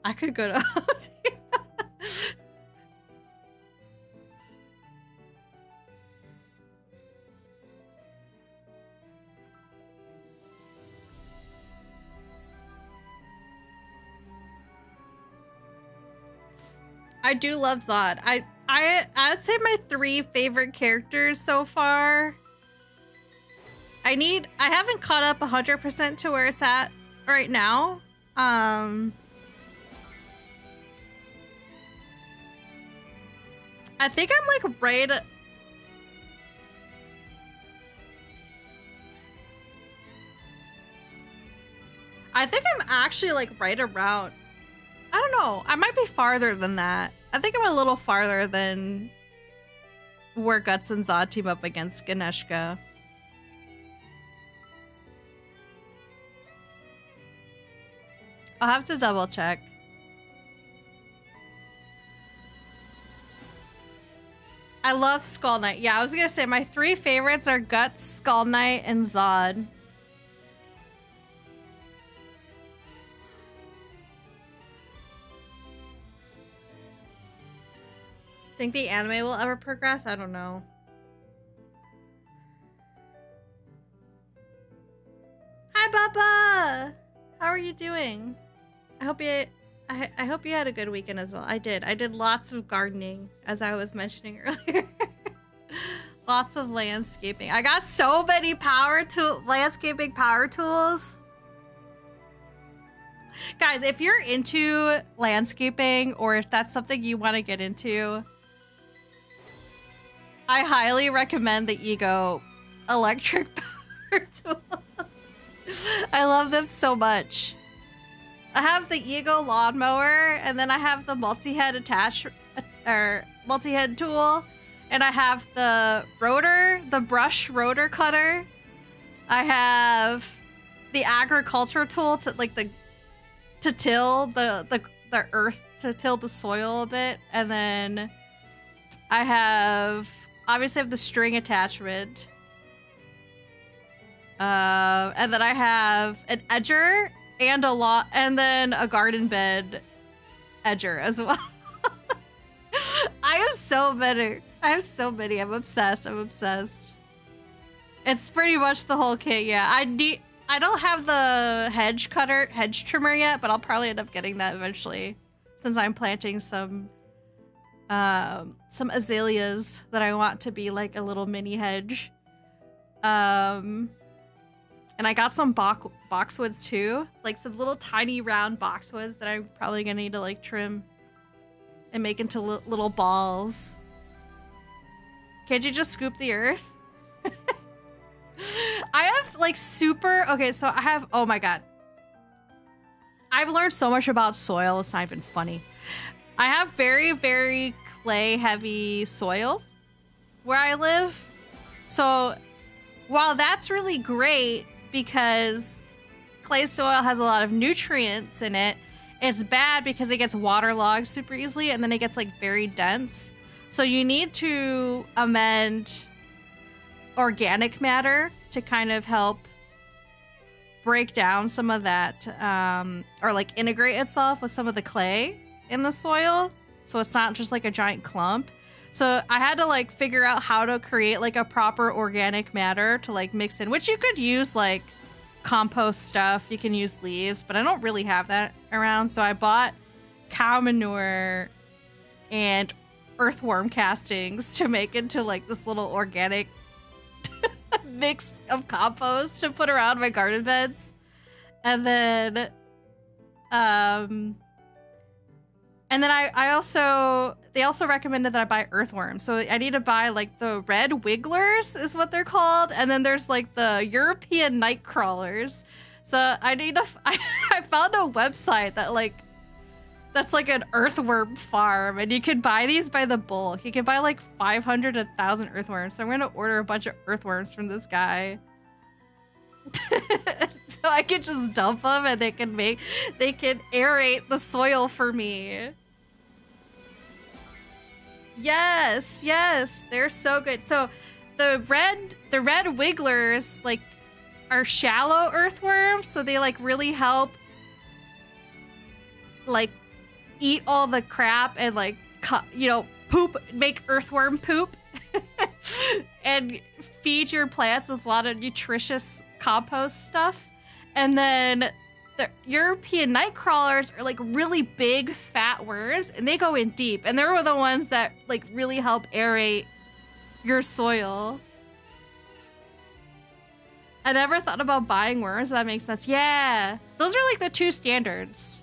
I could go to Home Depot. I do love Zod. I'd say my 3 favorite characters so far. I haven't caught up 100% to where it's at right now. I think I'm like right. I think I'm actually like right around. I don't know. I might be farther than that. I think I'm a little farther than where Guts and Zod team up against Ganeshka. I'll have to double check. I love Skull Knight. Yeah, I was gonna say my 3 favorites are Guts, Skull Knight, and Zod. Think the anime will ever progress? I don't know. Hi, Baba! How are you doing? I hope you had a good weekend as well. I did. I did lots of gardening, as I was mentioning earlier. Lots of landscaping. I got so many landscaping power tools. Guys, if you're into landscaping or if that's something you want to get into, I highly recommend the Ego electric power tools. I love them so much. I have the Ego lawnmower, and then I have the multi-head multi-head tool, and I have the brush rotor cutter. I have the agriculture tool to till the earth, to till the soil a bit, and then I have the string attachment. And then I have an edger and then a garden bed edger as well. I have so many. I'm obsessed. It's pretty much the whole kit. Yeah, I don't have the hedge trimmer yet, but I'll probably end up getting that eventually, since I'm planting some azaleas that I want to be like a little mini hedge. And I got some boxwoods too, like some little tiny round boxwoods that I'm probably gonna need to like trim and make into little balls. Can't you just scoop the earth? I have like okay, so I have, oh my god. I've learned so much about soil, it's not even funny. I have very, very clay heavy soil where I live. So while that's really great because clay soil has a lot of nutrients in it, it's bad because it gets waterlogged super easily and then it gets like very dense. So you need to amend organic matter to kind of help break down some of that, or like integrate itself with some of the clay in the soil, so it's not just like a giant clump. So I had to like figure out how to create like a proper organic matter to like mix in, which you could use like compost stuff, you can use leaves, but I don't really have that around. So I bought cow manure and earthworm castings to make into like this little organic mix of compost to put around my garden beds. And then they also recommended that I buy earthworms. So I need to buy like the red wigglers is what they're called. And then there's like the European night crawlers. So I found a website that's like an earthworm farm, and you can buy these by the bulk. You can buy like 500 to 1,000 earthworms. So I'm gonna order a bunch of earthworms from this guy. So I can just dump them and they can aerate the soil for me. Yes, they're so good. So the red wigglers like are shallow earthworms, so they like really help like eat all the crap and like poop, make earthworm poop and feed your plants with a lot of nutritious compost stuff. And then the European night crawlers are like really big fat worms, and they go in deep, and they're the ones that like really help aerate your soil. I never thought about buying worms. That makes sense. Yeah, those are like the two standards.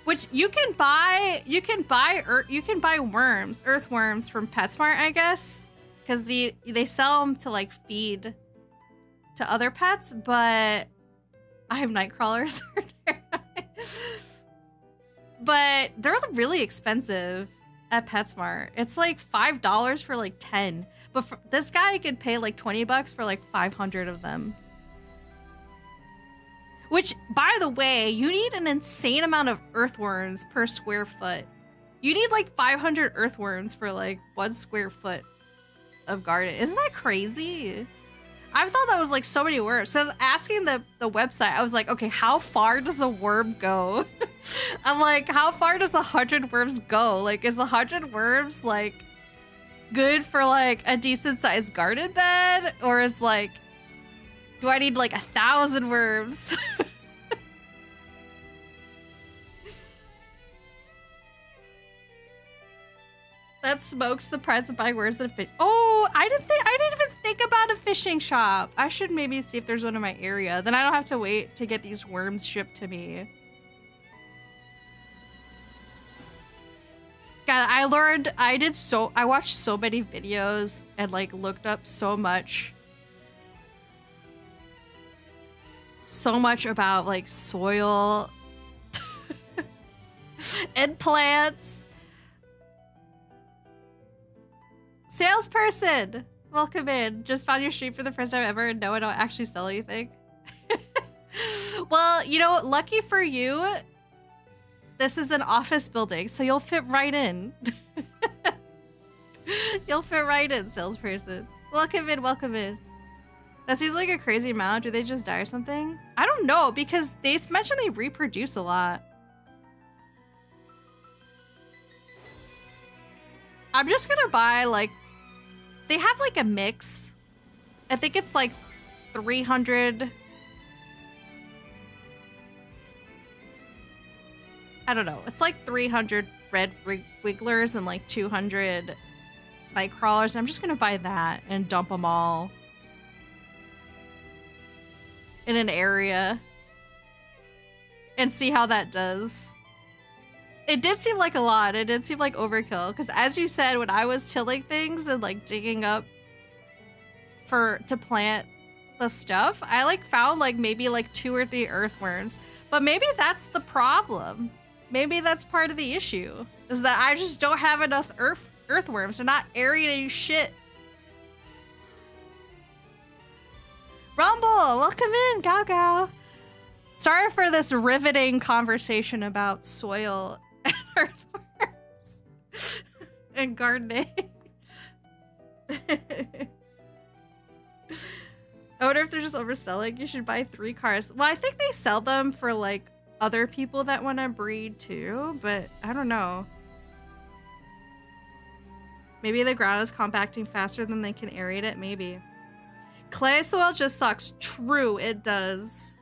Which you can buy worms, earthworms from PetSmart, I guess, because they sell them to like feed to other pets, but I have night crawlers. But they're really expensive at PetSmart. It's like $5 for like 10, but for this guy could pay like $20 for like 500 of them. Which, by the way, you need an insane amount of earthworms per square foot. You need like 500 earthworms for like 1 square foot of garden. Isn't that crazy? I thought that was like so many worms. So I was asking the website, I was like, okay, how far does a worm go? I'm like, how far does 100 worms go? Like, is 100 worms, like, good for, like, a decent-sized garden bed? Or is, like, do I need, like, 1,000 worms? That smokes the price of buying worms at a fish. Oh, I didn't even think about a fishing shop. I should maybe see if there's one in my area. Then I don't have to wait to get these worms shipped to me. God, I watched so many videos and like looked up so much about like soil and plants. Salesperson, welcome in. Just found your stream for the first time ever and no, I don't actually sell anything. Well, you know, lucky for you, this is an office building, so you'll fit right in. You'll fit right in, salesperson. Welcome in, welcome in. That seems like a crazy amount. Do they just die or something? I don't know, because they mentioned they reproduce a lot. I'm just gonna buy, like, they have, like, a mix. I think it's, like, 300... I don't know. It's, like, 300 red wigglers and, like, 200 night crawlers. I'm just gonna buy that and dump them all in an area and see how that does. It did seem like a lot. It did seem like overkill. Because as you said, when I was tilling things and like digging up to plant the stuff, I like found like maybe like 2 or 3 earthworms. But maybe that's the problem. Maybe that's part of the issue. Is that I just don't have enough earthworms. They're not aerating shit. Rumble, welcome in, GAO GAO. Sorry for this riveting conversation about soil and earthworms and gardening. I wonder if they're just overselling. You should buy 3 cars. Well, I think they sell them for like other people that want to breed too, but I don't know. Maybe the ground is compacting faster than they can aerate it, maybe. Clay soil just sucks. True, it does.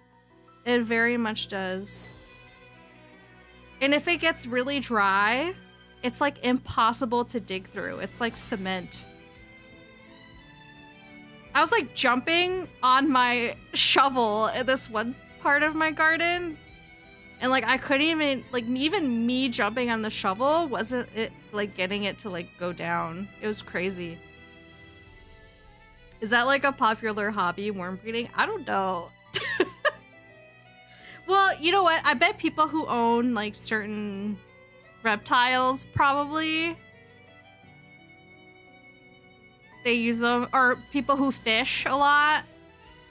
It very much does. And if it gets really dry, it's like impossible to dig through. It's like cement. I was like jumping on my shovel in this one part of my garden. And like I couldn't even, like even me jumping on the shovel wasn't it like getting it to like go down. It was crazy. Is that like a popular hobby, worm breeding? I don't know. Well, you know what? I bet people who own like certain reptiles probably they use them, or people who fish a lot,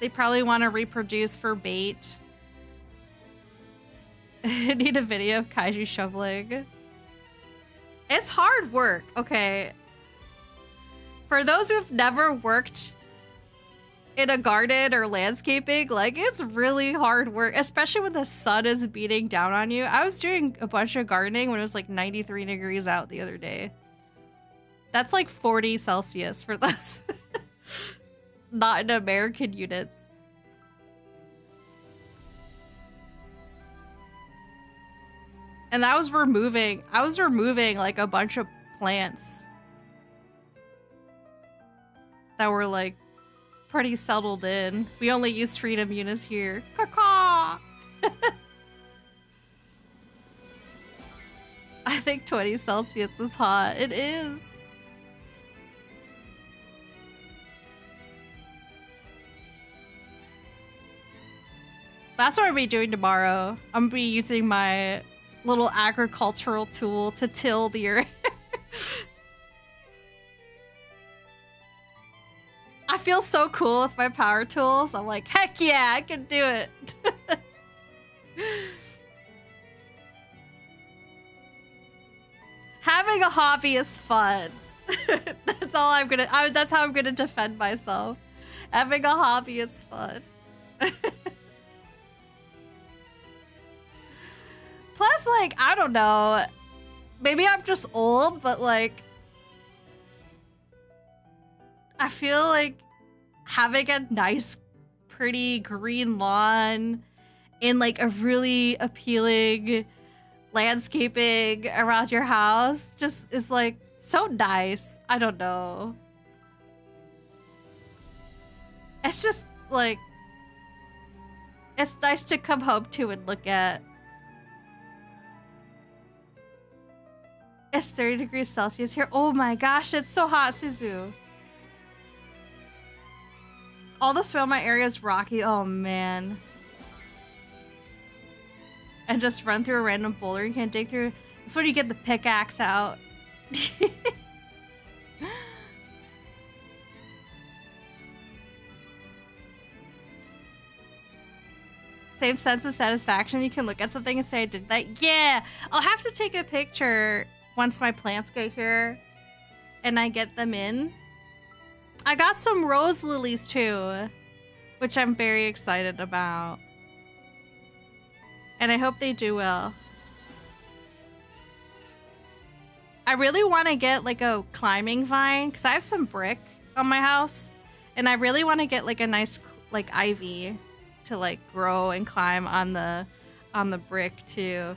they probably want to reproduce for bait. I need a video of Kaiju shoveling. It's hard work, okay? For those who have never worked in a garden or landscaping, like it's really hard work, especially when the sun is beating down on you. I was doing a bunch of gardening when it was like 93 degrees out the other day. That's like 40 Celsius for those not in American units. And I was removing like a bunch of plants that were like pretty settled in. We only use freedom units here. Caw-caw! I think 20 Celsius is hot. It is. That's what I'm gonna be doing tomorrow. I'm gonna be using my little agricultural tool to till the earth. I feel so cool with my power tools. I'm like, heck yeah, I can do it. Having a hobby is fun. That's all I'm gonna. That's how I'm gonna defend myself. Having a hobby is fun. Plus, guess, like, I don't know. Maybe I'm just old, but like, I feel like having a nice, pretty green lawn in like a really appealing landscaping around your house just is like so nice. I don't know. It's just like, it's nice to come home to and look at. It's 30 degrees Celsius here. Oh my gosh, it's so hot, Suzu. All the soil in my area is rocky. Oh man. And just run through a random boulder you can't dig through. That's when you get the pickaxe out. Same sense of satisfaction. You can look at something and say, I did that. Yeah, I'll have to take a picture once my plants get here and I get them in. I got some rose lilies too, which I'm very excited about. And I hope they do well. I really want to get like a climbing vine because I have some brick on my house and I really want to get like a nice like ivy to like grow and climb on the brick too.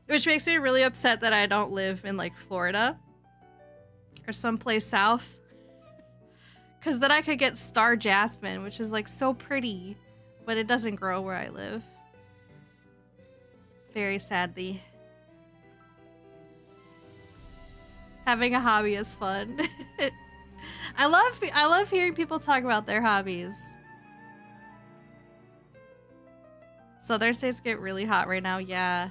Which makes me really upset that I don't live in like Florida or someplace south. Cause then I could get star jasmine, which is like so pretty, but it doesn't grow where I live. Very sadly. Having a hobby is fun. I love hearing people talk about their hobbies. Southern states get really hot right now, yeah.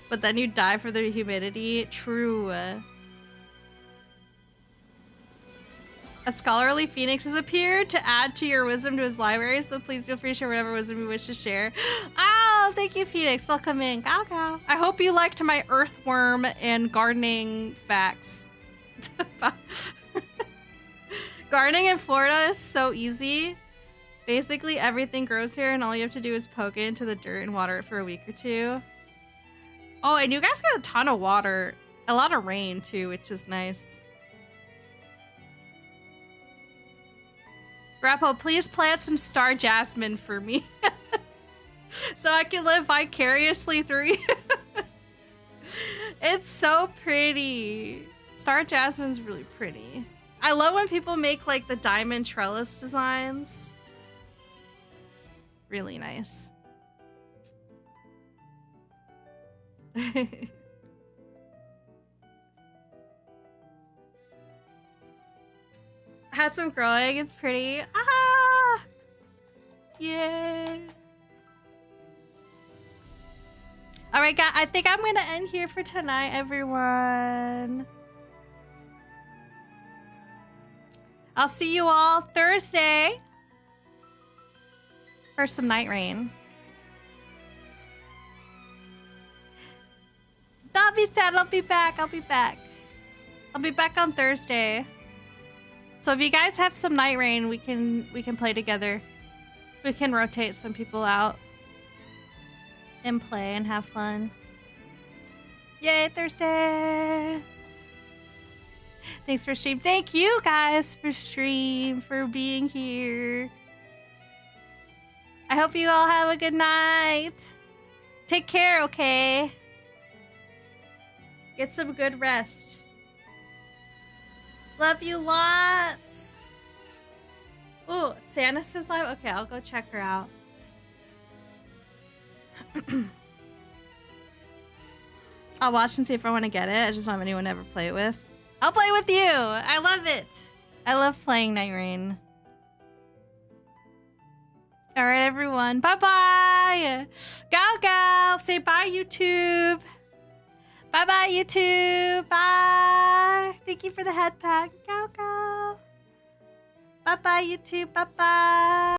But then you die for the humidity. True. A scholarly phoenix has appeared to add to your wisdom to his library, so please feel free to share whatever wisdom you wish to share. Oh, thank you, Phoenix. Welcome in. Gao gao. I hope you liked my earthworm and gardening facts. Gardening in Florida is so easy. Basically, everything grows here, and all you have to do is poke it into the dirt and water it for a week or two. Oh, and you guys get a ton of water. A lot of rain, too, which is nice. Grandpa, please plant some star jasmine for me. So I can live vicariously through you. It's so pretty. Star jasmine's really pretty. I love when people make like the diamond trellis designs. Really nice. Had some growing, it's pretty. Ah! Yay! Alright, guys, I think I'm gonna end here for tonight, everyone. I'll see you all Thursday for some night rain. Don't be sad, I'll be back, I'll be back. I'll be back on Thursday. So if you guys have some night rain, we can play together. We can rotate some people out and play and have fun. Yay, Thursday! Thanks for stream. Thank you guys for stream, for being here. I hope you all have a good night. Take care, okay? Get some good rest. Love you lots. Oh, Santa says live? Okay, I'll go check her out. I'll watch and see if I want to get it. I just don't have anyone to ever play it with. I'll play with you. I love it. I love playing Night Rain. All right, everyone. Bye-bye. Gao gao. Say bye, YouTube. Bye-bye, YouTube. Bye. Thank you for the head pack. Gao gao. Bye-bye, YouTube. Bye-bye.